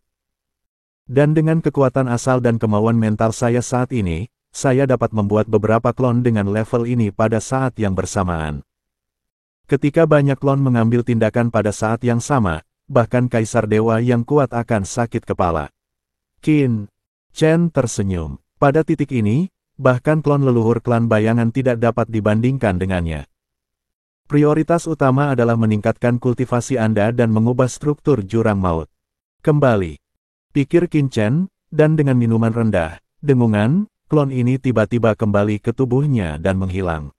Dan dengan kekuatan asal dan kemauan mental saya saat ini, saya dapat membuat beberapa klon dengan level ini pada saat yang bersamaan. Ketika banyak klon mengambil tindakan pada saat yang sama, bahkan Kaisar Dewa yang kuat akan sakit kepala. Qin Chen tersenyum. Pada titik ini, bahkan klon leluhur klan bayangan tidak dapat dibandingkan dengannya. Prioritas utama adalah meningkatkan kultivasi Anda dan mengubah struktur jurang maut. Kembali. Pikir Qin Chen, dan dengan minuman rendah, dengungan, klon ini tiba-tiba kembali ke tubuhnya dan menghilang.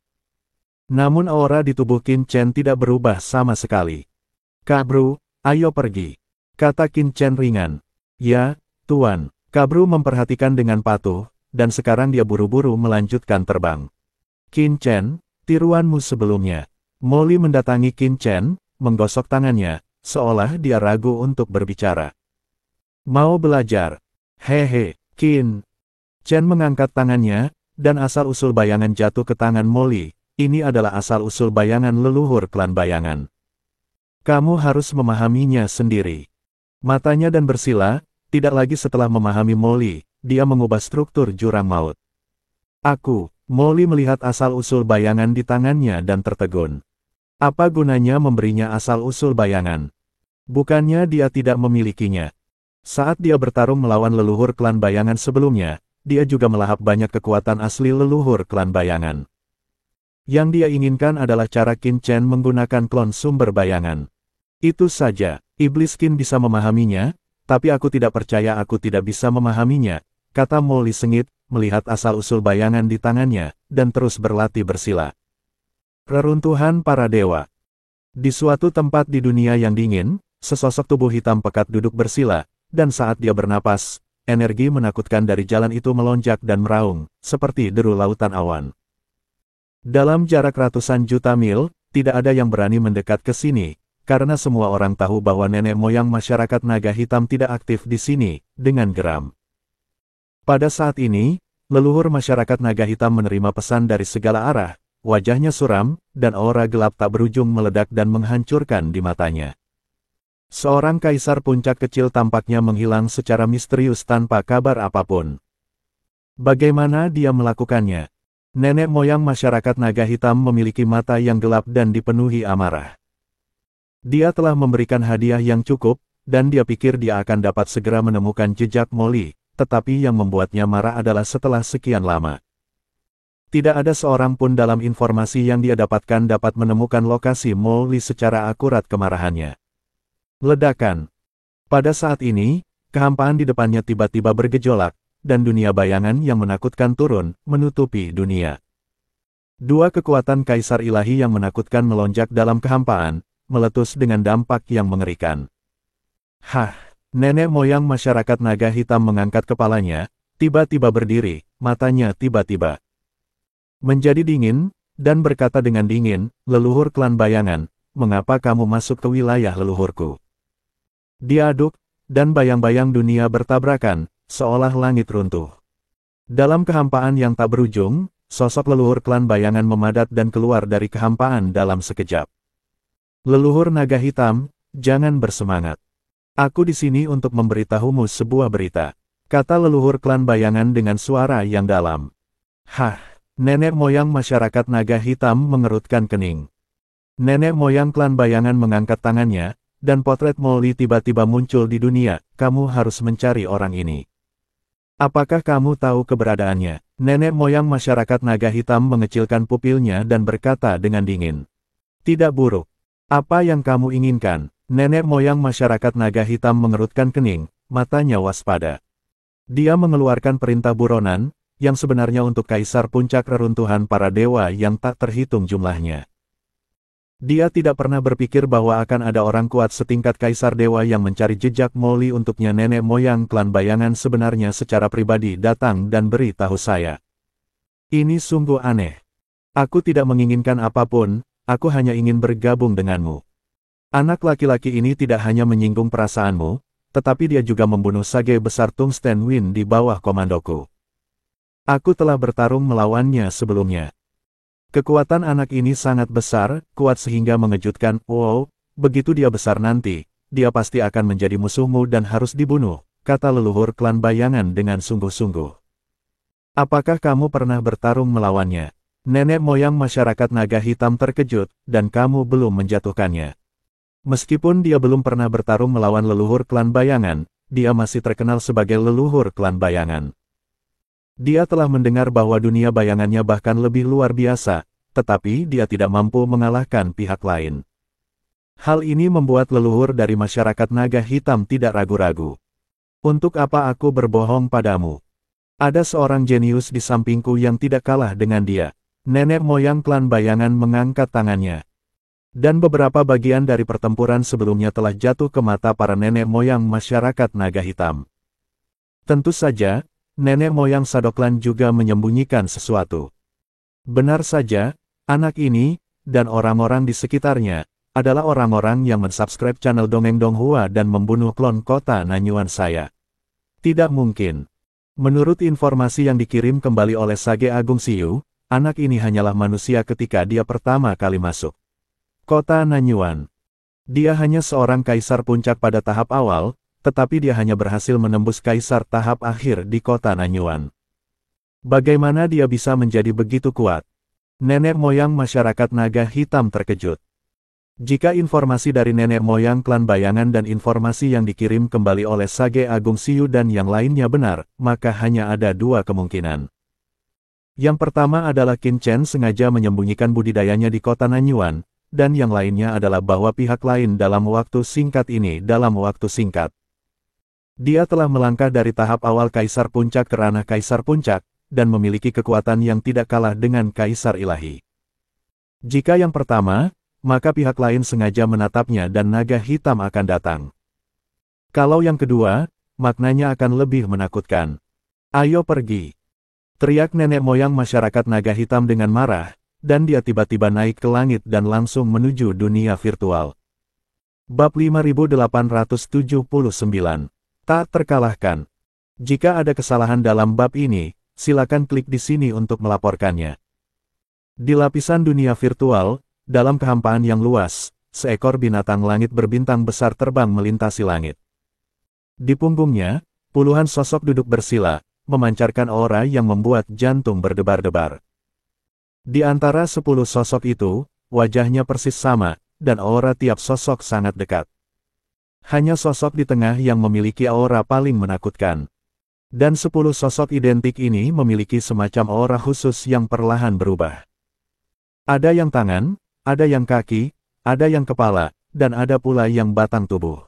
Namun aura di tubuh Qin Chen tidak berubah sama sekali. "Kabru, ayo pergi," kata Qin Chen ringan. "Ya, Tuan." Kabru memperhatikan dengan patuh, dan sekarang dia buru-buru melanjutkan terbang. "Qin Chen, tiruanmu sebelumnya." Molly mendatangi Qin Chen, menggosok tangannya, seolah dia ragu untuk berbicara. "Mau belajar?" "Hehe." Qin Chen mengangkat tangannya, dan asal-usul bayangan jatuh ke tangan Molly. Ini adalah asal-usul bayangan leluhur klan bayangan. Kamu harus memahaminya sendiri. Matanya dan bersila, tidak lagi setelah memahami Molly, dia mengubah struktur jurang maut. Molly melihat asal-usul bayangan di tangannya dan tertegun. Apa gunanya memberinya asal-usul bayangan? Bukannya dia tidak memilikinya. Saat dia bertarung melawan leluhur klan bayangan sebelumnya, dia juga melahap banyak kekuatan asli leluhur klan bayangan. Yang dia inginkan adalah cara Qin Chen menggunakan klon sumber bayangan. Itu saja, Iblis Qin bisa memahaminya, tapi aku tidak percaya aku tidak bisa memahaminya, kata Molly sengit, melihat asal-usul bayangan di tangannya, dan terus berlatih bersila. Reruntuhan para dewa. Di suatu tempat di dunia yang dingin, sesosok tubuh hitam pekat duduk bersila, dan saat dia bernapas, energi menakutkan dari jalan itu melonjak dan meraung, seperti deru lautan awan. Dalam jarak ratusan juta mil, tidak ada yang berani mendekat ke sini, karena semua orang tahu bahwa nenek moyang masyarakat naga hitam tidak aktif di sini, dengan geram. Pada saat ini, leluhur masyarakat naga hitam menerima pesan dari segala arah, wajahnya suram, dan aura gelap tak berujung meledak dan menghancurkan di matanya. Seorang kaisar puncak kecil tampaknya menghilang secara misterius tanpa kabar apapun. Bagaimana dia melakukannya? Nenek moyang masyarakat naga hitam memiliki mata yang gelap dan dipenuhi amarah. Dia telah memberikan hadiah yang cukup, dan dia pikir dia akan dapat segera menemukan jejak Molly, tetapi yang membuatnya marah adalah setelah sekian lama. Tidak ada seorang pun dalam informasi yang dia dapatkan dapat menemukan lokasi Molly secara akurat. Kemarahannya. Ledakan. Pada saat ini, kehampaan di depannya tiba-tiba bergejolak, dan dunia bayangan yang menakutkan turun, menutupi dunia. Dua kekuatan kaisar ilahi yang menakutkan melonjak dalam kehampaan, meletus dengan dampak yang mengerikan. Nenek moyang masyarakat naga hitam mengangkat kepalanya, tiba-tiba berdiri, matanya tiba-tiba menjadi dingin, dan berkata dengan dingin, "Leluhur klan bayangan, mengapa kamu masuk ke wilayah leluhurku?" Diaduk, dan bayang-bayang dunia bertabrakan, seolah langit runtuh. Dalam kehampaan yang tak berujung, sosok leluhur klan bayangan memadat dan keluar dari kehampaan dalam sekejap. Leluhur naga hitam, jangan bersemangat. Aku di sini untuk memberitahumu sebuah berita, kata leluhur klan bayangan dengan suara yang dalam. Hah, nenek moyang masyarakat naga hitam mengerutkan kening. Nenek moyang klan bayangan mengangkat tangannya, dan potret Molly tiba-tiba muncul di dunia. Kamu harus mencari orang ini. Apakah kamu tahu keberadaannya? Nenek moyang masyarakat naga hitam mengecilkan pupilnya dan berkata dengan dingin. Tidak buruk. Apa yang kamu inginkan? Nenek moyang masyarakat naga hitam mengerutkan kening, matanya waspada. Dia mengeluarkan perintah buronan, yang sebenarnya untuk kaisar puncak reruntuhan para dewa yang tak terhitung jumlahnya. Dia tidak pernah berpikir bahwa akan ada orang kuat setingkat kaisar dewa yang mencari jejak Molly untuknya. Nenek moyang klan bayangan sebenarnya secara pribadi datang dan beritahu saya. Ini sungguh aneh. Aku tidak menginginkan apapun, aku hanya ingin bergabung denganmu. Anak laki-laki ini tidak hanya menyinggung perasaanmu, tetapi dia juga membunuh sage besar Tungsten Wind di bawah komandoku. Aku telah bertarung melawannya sebelumnya. Kekuatan anak ini sangat besar, kuat sehingga mengejutkan. Wow, begitu dia besar nanti, dia pasti akan menjadi musuhmu dan harus dibunuh, kata leluhur klan bayangan dengan sungguh-sungguh. Apakah kamu pernah bertarung melawannya? Nenek moyang masyarakat naga hitam terkejut, dan kamu belum menjatuhkannya. Meskipun dia belum pernah bertarung melawan leluhur klan bayangan, dia masih terkenal sebagai leluhur klan bayangan. Dia telah mendengar bahwa dunia bayangannya bahkan lebih luar biasa, tetapi dia tidak mampu mengalahkan pihak lain. Hal ini membuat leluhur dari masyarakat naga hitam tidak ragu-ragu. Untuk apa aku berbohong padamu? Ada seorang jenius di sampingku yang tidak kalah dengan dia. Nenek moyang klan bayangan mengangkat tangannya. Dan beberapa bagian dari pertempuran sebelumnya telah jatuh ke mata para nenek moyang masyarakat naga hitam. Tentu saja, nenek moyang Sadoklan juga menyembunyikan sesuatu. Benar saja, anak ini, dan orang-orang di sekitarnya, adalah orang-orang yang mensubscribe channel Dongeng Donghua dan membunuh klon kota Nanyuan saya. Tidak mungkin. Menurut informasi yang dikirim kembali oleh Sage Agung Siyu, anak ini hanyalah manusia ketika dia pertama kali masuk kota Nanyuan. Dia hanya seorang kaisar puncak pada tahap awal, tetapi dia hanya berhasil menembus kaisar tahap akhir di kota Nanyuan. Bagaimana dia bisa menjadi begitu kuat? Nenek moyang masyarakat naga hitam terkejut. Jika informasi dari nenek moyang klan bayangan dan informasi yang dikirim kembali oleh Sage Agung Siyu dan yang lainnya benar, maka hanya ada dua kemungkinan. Yang pertama adalah Qin Chen sengaja menyembunyikan budidayanya di kota Nanyuan, dan yang lainnya adalah bahwa pihak lain dalam waktu singkat dia telah melangkah dari tahap awal Kaisar Puncak ke ranah Kaisar Puncak, dan memiliki kekuatan yang tidak kalah dengan Kaisar Ilahi. Jika yang pertama, maka pihak lain sengaja menatapnya dan naga hitam akan datang. Kalau yang kedua, maknanya akan lebih menakutkan. Ayo pergi! Teriak nenek moyang masyarakat naga hitam dengan marah, dan dia tiba-tiba naik ke langit dan langsung menuju dunia virtual. Bab 5879 Tak terkalahkan. Jika ada kesalahan dalam bab ini, silakan klik di sini untuk melaporkannya. Di lapisan dunia virtual, dalam kehampaan yang luas, seekor binatang langit berbintang besar terbang melintasi langit. Di punggungnya, puluhan sosok duduk bersila, memancarkan aura yang membuat jantung berdebar-debar. Di antara 10 sosok itu, wajahnya persis sama, dan aura tiap sosok sangat dekat. Hanya sosok di tengah yang memiliki aura paling menakutkan. Dan 10 sosok identik ini memiliki semacam aura khusus yang perlahan berubah. Ada yang tangan, ada yang kaki, ada yang kepala, dan ada pula yang batang tubuh.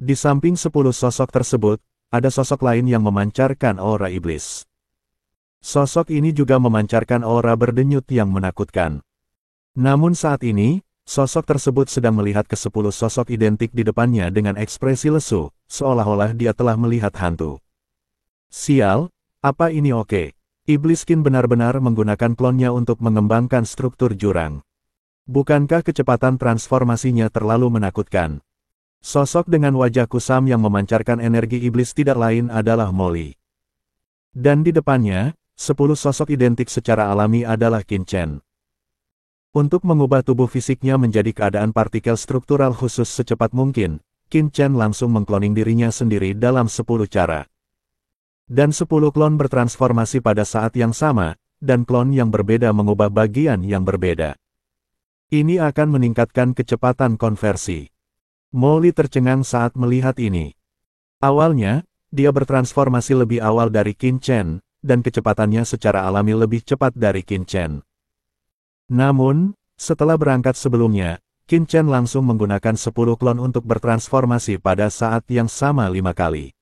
Di samping 10 sosok tersebut, ada sosok lain yang memancarkan aura iblis. Sosok ini juga memancarkan aura berdenyut yang menakutkan. Namun saat ini, sosok tersebut sedang melihat ke 10 sosok identik di depannya dengan ekspresi lesu, seolah-olah dia telah melihat hantu. Sial, apa ini oke? Iblis Qin benar-benar menggunakan klonnya untuk mengembangkan struktur jurang. Bukankah kecepatan transformasinya terlalu menakutkan? Sosok dengan wajah kusam yang memancarkan energi iblis tidak lain adalah Molly. Dan di depannya, 10 sosok identik secara alami adalah Qin Chen. Untuk mengubah tubuh fisiknya menjadi keadaan partikel struktural khusus secepat mungkin, Qin Chen langsung mengkloning dirinya sendiri dalam 10 cara. Dan 10 klon bertransformasi pada saat yang sama, dan klon yang berbeda mengubah bagian yang berbeda. Ini akan meningkatkan kecepatan konversi. Molly tercengang saat melihat ini. Awalnya, dia bertransformasi lebih awal dari Qin Chen, dan kecepatannya secara alami lebih cepat dari Qin Chen. Namun, setelah berangkat sebelumnya, Qin Chen langsung menggunakan 10 klon untuk bertransformasi pada saat yang sama 5 kali.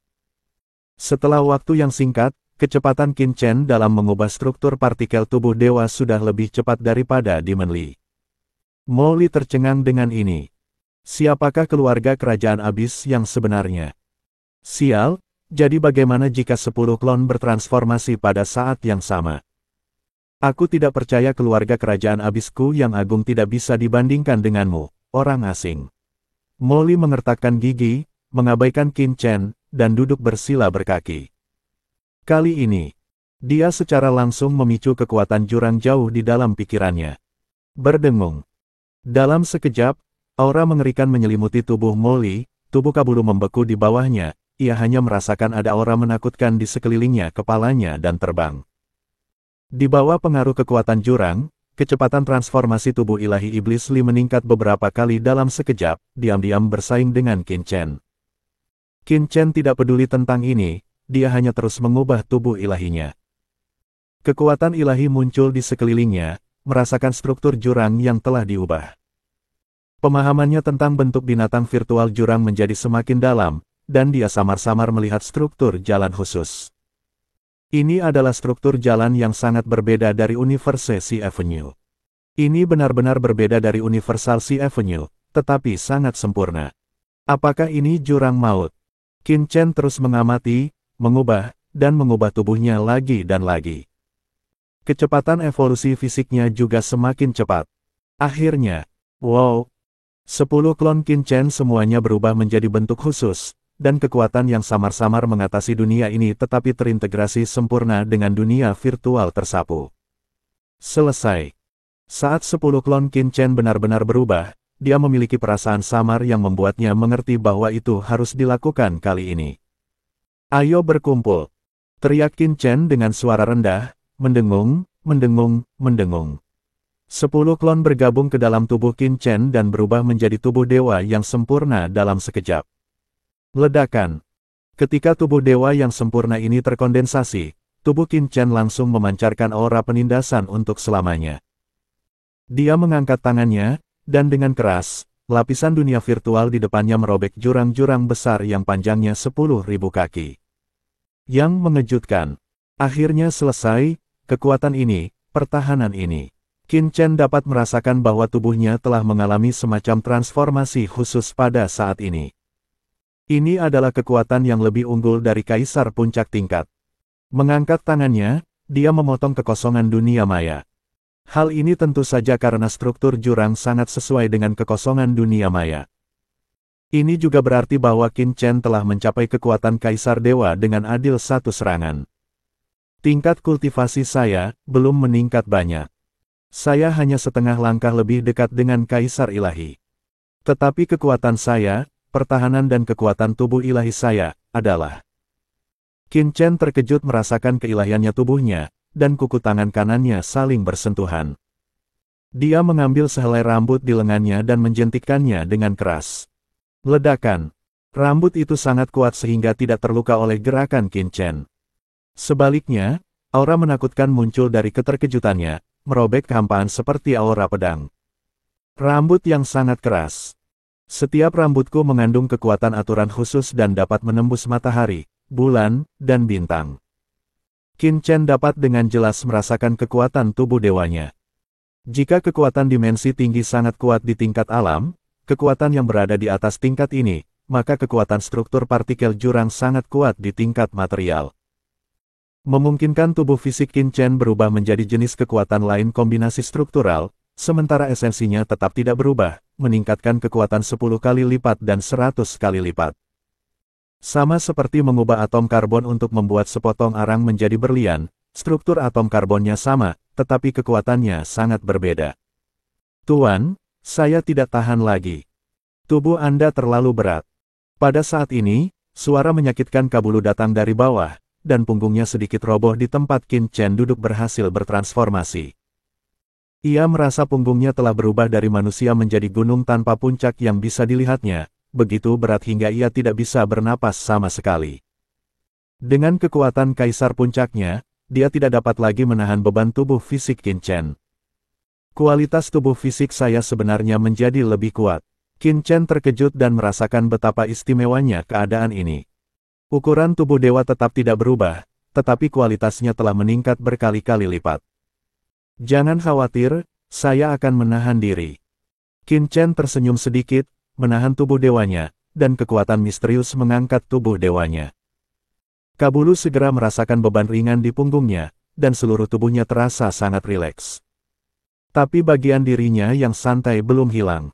Setelah waktu yang singkat, kecepatan Qin Chen dalam mengubah struktur partikel tubuh dewa sudah lebih cepat daripada Demon Lee. Molly tercengang dengan ini. Siapakah keluarga kerajaan abis yang sebenarnya? Sial, jadi bagaimana jika 10 klon bertransformasi pada saat yang sama? Aku tidak percaya keluarga kerajaan abisku yang agung tidak bisa dibandingkan denganmu, orang asing. Molly mengertakkan gigi, mengabaikan Qin Chen, dan duduk bersila berkaki. Kali ini, dia secara langsung memicu kekuatan jurang jauh di dalam pikirannya. Berdengung. Dalam sekejap, aura mengerikan menyelimuti tubuh Molly, tubuh Kabulu membeku di bawahnya, ia hanya merasakan ada aura menakutkan di sekelilingnya kepalanya dan terbang. Di bawah pengaruh kekuatan jurang, kecepatan transformasi tubuh ilahi iblis Li meningkat beberapa kali dalam sekejap, diam-diam bersaing dengan Qin Chen. Qin Chen tidak peduli tentang ini, dia hanya terus mengubah tubuh ilahinya. Kekuatan ilahi muncul di sekelilingnya, merasakan struktur jurang yang telah diubah. Pemahamannya tentang bentuk binatang virtual jurang menjadi semakin dalam, dan dia samar-samar melihat struktur jalan khusus. Ini adalah struktur jalan yang sangat berbeda dari Universe Sea Avenue. Ini benar-benar berbeda dari Universal Sea Avenue, tetapi sangat sempurna. Apakah ini jurang maut? Qin Chen terus mengamati, mengubah, dan mengubah tubuhnya lagi dan lagi. Kecepatan evolusi fisiknya juga semakin cepat. Akhirnya, wow! 10 klon Qin Chen semuanya berubah menjadi bentuk khusus, dan kekuatan yang samar-samar mengatasi dunia ini tetapi terintegrasi sempurna dengan dunia virtual tersapu. Selesai. Saat 10 klon Qin Chen benar-benar berubah, dia memiliki perasaan samar yang membuatnya mengerti bahwa itu harus dilakukan kali ini. Ayo berkumpul! Teriak Qin Chen dengan suara rendah, mendengung, mendengung, mendengung. 10 klon bergabung ke dalam tubuh Qin Chen dan berubah menjadi tubuh dewa yang sempurna dalam sekejap. Ledakan. Ketika tubuh dewa yang sempurna ini terkondensasi, tubuh Qin Chen langsung memancarkan aura penindasan untuk selamanya. Dia mengangkat tangannya, dan dengan keras, lapisan dunia virtual di depannya merobek jurang-jurang besar yang panjangnya 10.000 kaki. Yang mengejutkan. Akhirnya selesai, kekuatan ini, pertahanan ini. Qin Chen dapat merasakan bahwa tubuhnya telah mengalami semacam transformasi khusus pada saat ini. Ini adalah kekuatan yang lebih unggul dari Kaisar Puncak Tingkat. Mengangkat tangannya, dia memotong kekosongan dunia maya. Hal ini tentu saja karena struktur jurang sangat sesuai dengan kekosongan dunia maya. Ini juga berarti bahwa Qin Chen telah mencapai kekuatan Kaisar Dewa dengan adil satu serangan. Tingkat kultivasi saya belum meningkat banyak. Saya hanya setengah langkah lebih dekat dengan Kaisar Ilahi. Tetapi kekuatan saya, pertahanan dan kekuatan tubuh ilahi saya, adalah. Qin Chen terkejut merasakan keilahiannya tubuhnya, dan kuku tangan kanannya saling bersentuhan. Dia mengambil sehelai rambut di lengannya dan menjentikkannya dengan keras. Ledakan. Rambut itu sangat kuat sehingga tidak terluka oleh gerakan Qin Chen. Sebaliknya, aura menakutkan muncul dari keterkejutannya, merobek kehampaan seperti aura pedang. Rambut yang sangat keras. Setiap rambutku mengandung kekuatan aturan khusus dan dapat menembus matahari, bulan, dan bintang. Qin Chen dapat dengan jelas merasakan kekuatan tubuh dewanya. Jika kekuatan dimensi tinggi sangat kuat di tingkat alam, kekuatan yang berada di atas tingkat ini, maka kekuatan struktur partikel jurang sangat kuat di tingkat material. Memungkinkan tubuh fisik Qin Chen berubah menjadi jenis kekuatan lain kombinasi struktural, sementara esensinya tetap tidak berubah, meningkatkan kekuatan 10 kali lipat dan 100 kali lipat. Sama seperti mengubah atom karbon untuk membuat sepotong arang menjadi berlian, struktur atom karbonnya sama, tetapi kekuatannya sangat berbeda. Tuan, saya tidak tahan lagi. Tubuh Anda terlalu berat. Pada saat ini, suara menyakitkan Kabulu datang dari bawah, dan punggungnya sedikit roboh di tempat Qin Chen duduk berhasil bertransformasi. Ia merasa punggungnya telah berubah dari manusia menjadi gunung tanpa puncak yang bisa dilihatnya, begitu berat hingga ia tidak bisa bernapas sama sekali. Dengan kekuatan kaisar puncaknya, dia tidak dapat lagi menahan beban tubuh fisik Qin Chen. Kualitas tubuh fisik saya sebenarnya menjadi lebih kuat. Qin Chen terkejut dan merasakan betapa istimewanya keadaan ini. Ukuran tubuh dewa tetap tidak berubah, tetapi kualitasnya telah meningkat berkali-kali lipat. Jangan khawatir, saya akan menahan diri. Qin Chen tersenyum sedikit, menahan tubuh dewanya, dan kekuatan misterius mengangkat tubuh dewanya. Kabulu segera merasakan beban ringan di punggungnya, dan seluruh tubuhnya terasa sangat rileks. Tapi bagian dirinya yang santai belum hilang.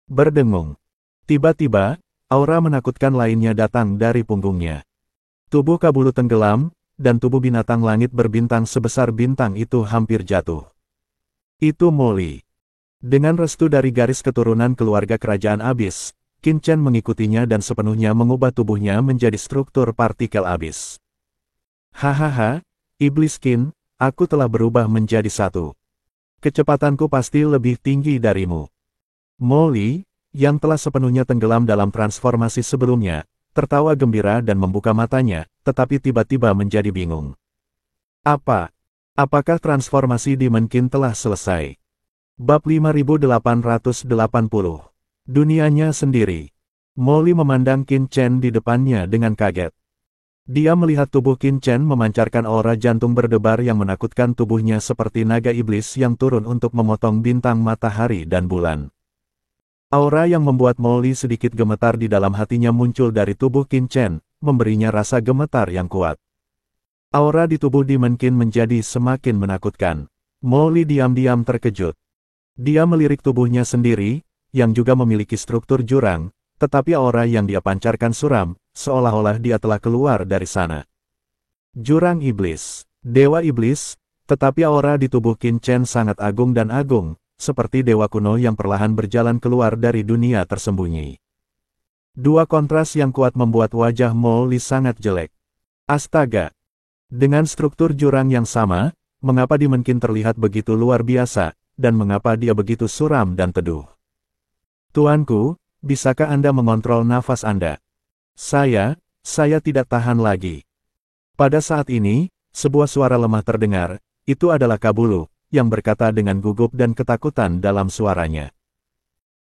Berdengung. Tiba-tiba, aura menakutkan lainnya datang dari punggungnya. Tubuh Kabulu tenggelam, dan tubuh binatang langit berbintang sebesar bintang itu hampir jatuh. Itu Molly. Dengan restu dari garis keturunan keluarga kerajaan abis, Qin Chen mengikutinya dan sepenuhnya mengubah tubuhnya menjadi struktur partikel abis. Hahaha, Iblis Qin, aku telah berubah menjadi satu. Kecepatanku pasti lebih tinggi darimu. Molly, yang telah sepenuhnya tenggelam dalam transformasi sebelumnya, tertawa gembira dan membuka matanya, tetapi tiba-tiba menjadi bingung. Apakah transformasi Demon Qin telah selesai? Bab 5880. Dunianya sendiri. Molly memandang Qin Chen di depannya dengan kaget. Dia melihat tubuh Qin Chen memancarkan aura jantung berdebar yang menakutkan tubuhnya seperti naga iblis yang turun untuk memotong bintang matahari dan bulan. Aura yang membuat Molly sedikit gemetar di dalam hatinya muncul dari tubuh Qin Chen, memberinya rasa gemetar yang kuat. Aura di tubuh Demon Qin menjadi semakin menakutkan. Molly diam-diam terkejut. Dia melirik tubuhnya sendiri, yang juga memiliki struktur jurang, tetapi aura yang dia pancarkan suram, seolah-olah dia telah keluar dari sana. Jurang iblis, dewa iblis, tetapi aura di tubuh Qin Chen sangat agung dan agung, seperti dewa kuno yang perlahan berjalan keluar dari dunia tersembunyi. Dua kontras yang kuat membuat wajah Molly sangat jelek. Astaga! Dengan struktur jurang yang sama, mengapa Demon Qin terlihat begitu luar biasa, dan mengapa dia begitu suram dan teduh? Tuanku, bisakah Anda mengontrol nafas Anda? Saya tidak tahan lagi. Pada saat ini, sebuah suara lemah terdengar, itu adalah Kabulu, yang berkata dengan gugup dan ketakutan dalam suaranya.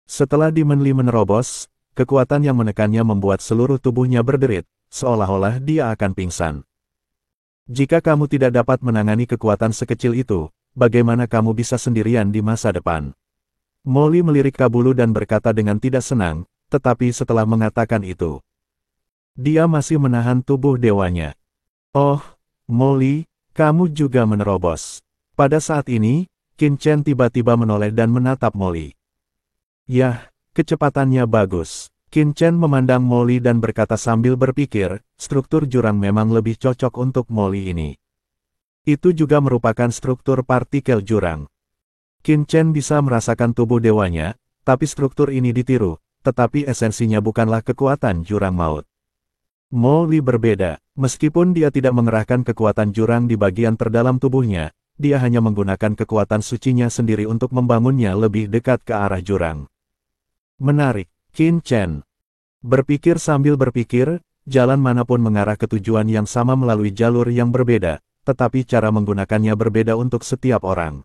Setelah Demon Li menerobos, kekuatan yang menekannya membuat seluruh tubuhnya berderit, seolah-olah dia akan pingsan. Jika kamu tidak dapat menangani kekuatan sekecil itu, bagaimana kamu bisa sendirian di masa depan? Molly melirik Kabulu dan berkata dengan tidak senang, tetapi setelah mengatakan itu, dia masih menahan tubuh dewanya. Oh, Molly, kamu juga menerobos. Pada saat ini, Qin Chen tiba-tiba menoleh dan menatap Molly. Yah, kecepatannya bagus. Qin Chen memandang Molly dan berkata sambil berpikir, struktur jurang memang lebih cocok untuk Molly ini. Itu juga merupakan struktur partikel jurang. Qin Chen bisa merasakan tubuh dewanya, tapi struktur ini ditiru, tetapi esensinya bukanlah kekuatan jurang maut. Molly berbeda, meskipun dia tidak mengerahkan kekuatan jurang di bagian terdalam tubuhnya, dia hanya menggunakan kekuatan sucinya sendiri untuk membangunnya lebih dekat ke arah jurang. Menarik, Qin Chen berpikir sambil berpikir, jalan manapun mengarah ke tujuan yang sama melalui jalur yang berbeda, tetapi cara menggunakannya berbeda untuk setiap orang.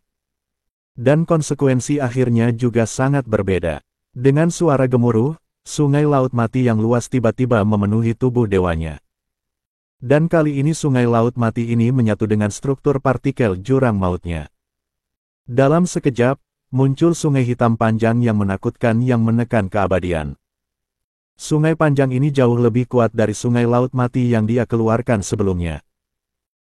Dan konsekuensi akhirnya juga sangat berbeda. Dengan suara gemuruh, sungai laut mati yang luas tiba-tiba memenuhi tubuh dewanya. Dan kali ini sungai laut mati ini menyatu dengan struktur partikel jurang mautnya. Dalam sekejap, muncul sungai hitam panjang yang menakutkan yang menekan keabadian. Sungai panjang ini jauh lebih kuat dari sungai laut mati yang dia keluarkan sebelumnya.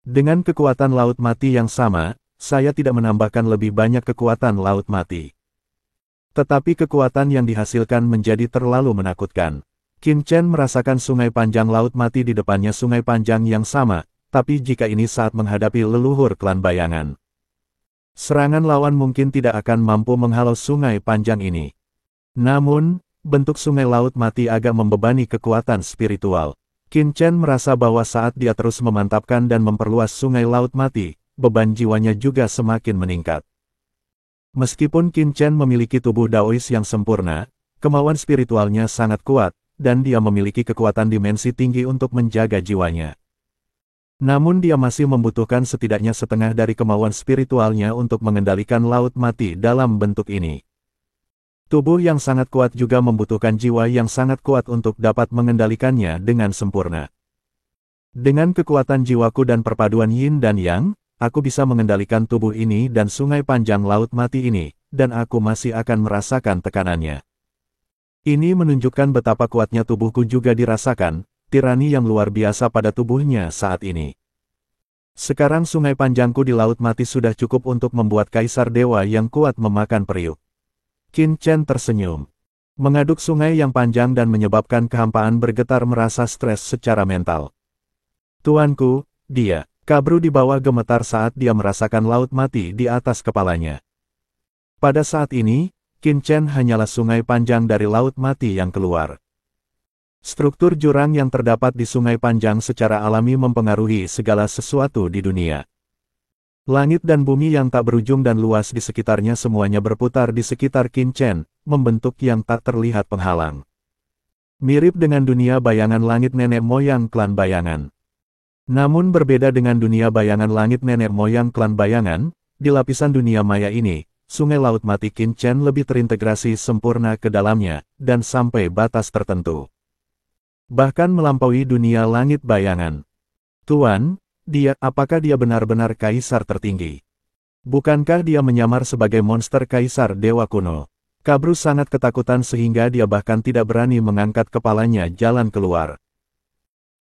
Dengan kekuatan laut mati yang sama, saya tidak menambahkan lebih banyak kekuatan laut mati. Tetapi kekuatan yang dihasilkan menjadi terlalu menakutkan. Qin Chen merasakan sungai panjang laut mati di depannya sungai panjang yang sama, tapi jika ini saat menghadapi leluhur klan bayangan. Serangan lawan mungkin tidak akan mampu menghalau sungai panjang ini. Namun, bentuk sungai laut mati agak membebani kekuatan spiritual. Qin Chen merasa bahwa saat dia terus memantapkan dan memperluas sungai laut mati, beban jiwanya juga semakin meningkat. Meskipun Qin Chen memiliki tubuh Daois yang sempurna, kemauan spiritualnya sangat kuat, dan dia memiliki kekuatan dimensi tinggi untuk menjaga jiwanya. Namun dia masih membutuhkan setidaknya setengah dari kemauan spiritualnya untuk mengendalikan laut mati dalam bentuk ini. Tubuh yang sangat kuat juga membutuhkan jiwa yang sangat kuat untuk dapat mengendalikannya dengan sempurna. Dengan kekuatan jiwaku dan perpaduan yin dan yang, aku bisa mengendalikan tubuh ini dan sungai panjang laut mati ini, dan aku masih akan merasakan tekanannya. Ini menunjukkan betapa kuatnya tubuhku juga dirasakan, tirani yang luar biasa pada tubuhnya saat ini. Sekarang sungai panjangku di laut mati sudah cukup untuk membuat kaisar dewa yang kuat memakan periuk. Qin Chen tersenyum. Mengaduk sungai yang panjang dan menyebabkan kehampaan bergetar merasa stres secara mental. Tuanku, dia, Kabru di bawah gemetar saat dia merasakan laut mati di atas kepalanya. Pada saat ini, Qin Chen hanyalah sungai panjang dari laut mati yang keluar. Struktur jurang yang terdapat di sungai panjang secara alami mempengaruhi segala sesuatu di dunia. Langit dan bumi yang tak berujung dan luas di sekitarnya semuanya berputar di sekitar Qin Chen, membentuk yang tak terlihat penghalang. Mirip dengan dunia bayangan langit nenek moyang klan bayangan. Namun berbeda dengan dunia bayangan langit nenek moyang klan bayangan, di lapisan dunia maya ini, sungai laut mati Qin Chen lebih terintegrasi sempurna ke dalamnya, dan sampai batas tertentu. Bahkan melampaui dunia langit bayangan. Tuan, apakah dia benar-benar kaisar tertinggi? Bukankah dia menyamar sebagai monster kaisar dewa kuno? Kabru sangat ketakutan sehingga dia bahkan tidak berani mengangkat kepalanya jalan keluar.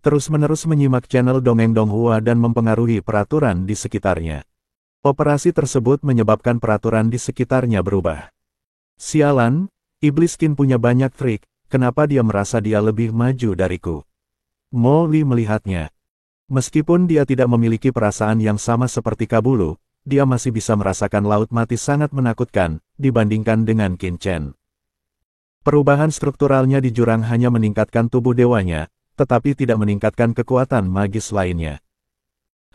Terus-menerus menyimak channel Dongeng Donghua dan mempengaruhi peraturan di sekitarnya. Operasi tersebut menyebabkan peraturan di sekitarnya berubah. Sialan, iblis Qin punya banyak trik. Kenapa dia merasa dia lebih maju dariku? Mo Li melihatnya. Meskipun dia tidak memiliki perasaan yang sama seperti Kabulu, dia masih bisa merasakan laut mati sangat menakutkan, dibandingkan dengan Qin Chen. Perubahan strukturalnya di jurang hanya meningkatkan tubuh dewanya, tetapi tidak meningkatkan kekuatan magis lainnya.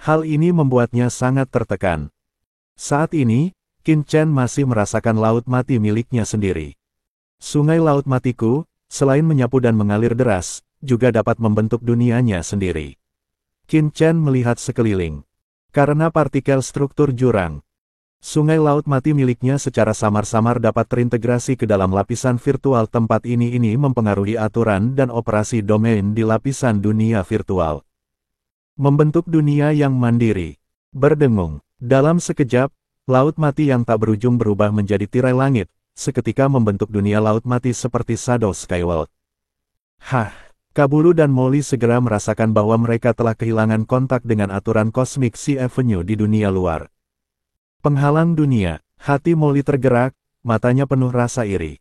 Hal ini membuatnya sangat tertekan. Saat ini, Qin Chen masih merasakan laut mati miliknya sendiri. Sungai laut matiku, selain menyapu dan mengalir deras, juga dapat membentuk dunianya sendiri. Qin Chen melihat sekeliling. Karena partikel struktur jurang, sungai laut mati miliknya secara samar-samar dapat terintegrasi ke dalam lapisan virtual tempat ini mempengaruhi aturan dan operasi domain di lapisan dunia virtual. Membentuk dunia yang mandiri. Berdengung. Dalam sekejap, laut mati yang tak berujung berubah menjadi tirai langit, seketika membentuk dunia laut mati seperti Shadow Skyworld. Kabulu dan Mo Li segera merasakan bahwa mereka telah kehilangan kontak dengan aturan Cosmic Sea Avenue di dunia luar. Penghalang dunia, hati Mo Li tergerak, matanya penuh rasa iri.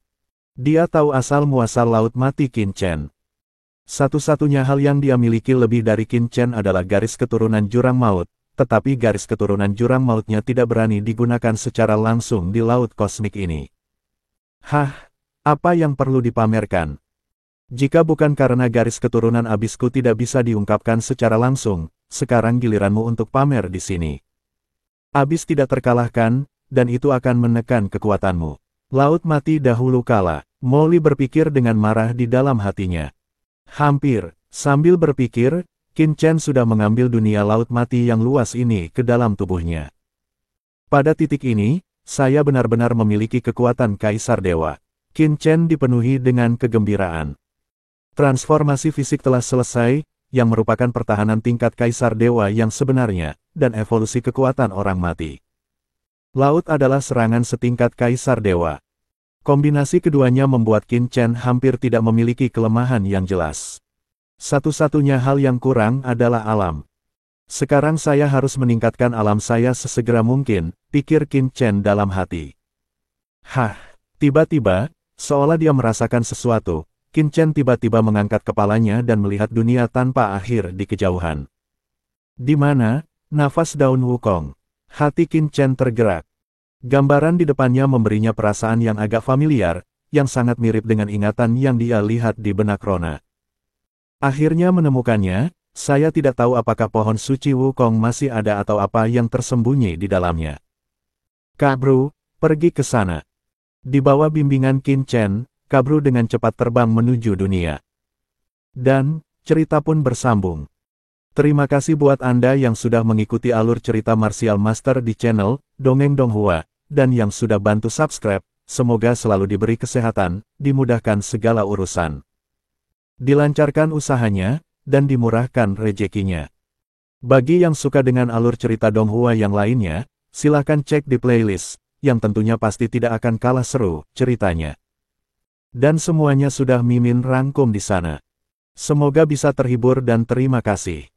Dia tahu asal-muasal laut mati Qin Chen. Satu-satunya hal yang dia miliki lebih dari Qin Chen adalah garis keturunan jurang maut, tetapi garis keturunan jurang mautnya tidak berani digunakan secara langsung di laut kosmik ini. Apa yang perlu dipamerkan? Jika bukan karena garis keturunan abisku tidak bisa diungkapkan secara langsung, sekarang giliranmu untuk pamer di sini. Abis tidak terkalahkan, dan itu akan menekan kekuatanmu. Laut mati dahulu kala, Mo Li berpikir dengan marah di dalam hatinya. Sambil berpikir, Qin Chen sudah mengambil dunia laut mati yang luas ini ke dalam tubuhnya. Pada titik ini, saya benar-benar memiliki kekuatan Kaisar Dewa. Qin Chen dipenuhi dengan kegembiraan. Transformasi fisik telah selesai, yang merupakan pertahanan tingkat Kaisar Dewa yang sebenarnya, dan evolusi kekuatan orang mati. Laut adalah serangan setingkat Kaisar Dewa. Kombinasi keduanya membuat Qin Chen hampir tidak memiliki kelemahan yang jelas. Satu-satunya hal yang kurang adalah alam. Sekarang saya harus meningkatkan alam saya sesegera mungkin, pikir Qin Chen dalam hati. Tiba-tiba, seolah dia merasakan sesuatu, Qin Chen tiba-tiba mengangkat kepalanya dan melihat dunia tanpa akhir di kejauhan. Di mana? Nafas daun wukong. Hati Qin Chen tergerak. Gambaran di depannya memberinya perasaan yang agak familiar, yang sangat mirip dengan ingatan yang dia lihat di benak Rona. Akhirnya menemukannya, saya tidak tahu apakah pohon suci Wukong masih ada atau apa yang tersembunyi di dalamnya. Kak Bro, pergi ke sana. Di bawah bimbingan Qin Chen, Kak Bro dengan cepat terbang menuju dunia. Dan, cerita pun bersambung. Terima kasih buat Anda yang sudah mengikuti alur cerita Martial Master di channel Dongeng Donghua, dan yang sudah bantu subscribe. Semoga selalu diberi kesehatan, dimudahkan segala urusan, dilancarkan usahanya, dan dimurahkan rezekinya. Bagi yang suka dengan alur cerita Donghua yang lainnya, silahkan cek di playlist, yang tentunya pasti tidak akan kalah seru ceritanya. Dan semuanya sudah Mimin rangkum di sana. Semoga bisa terhibur dan terima kasih.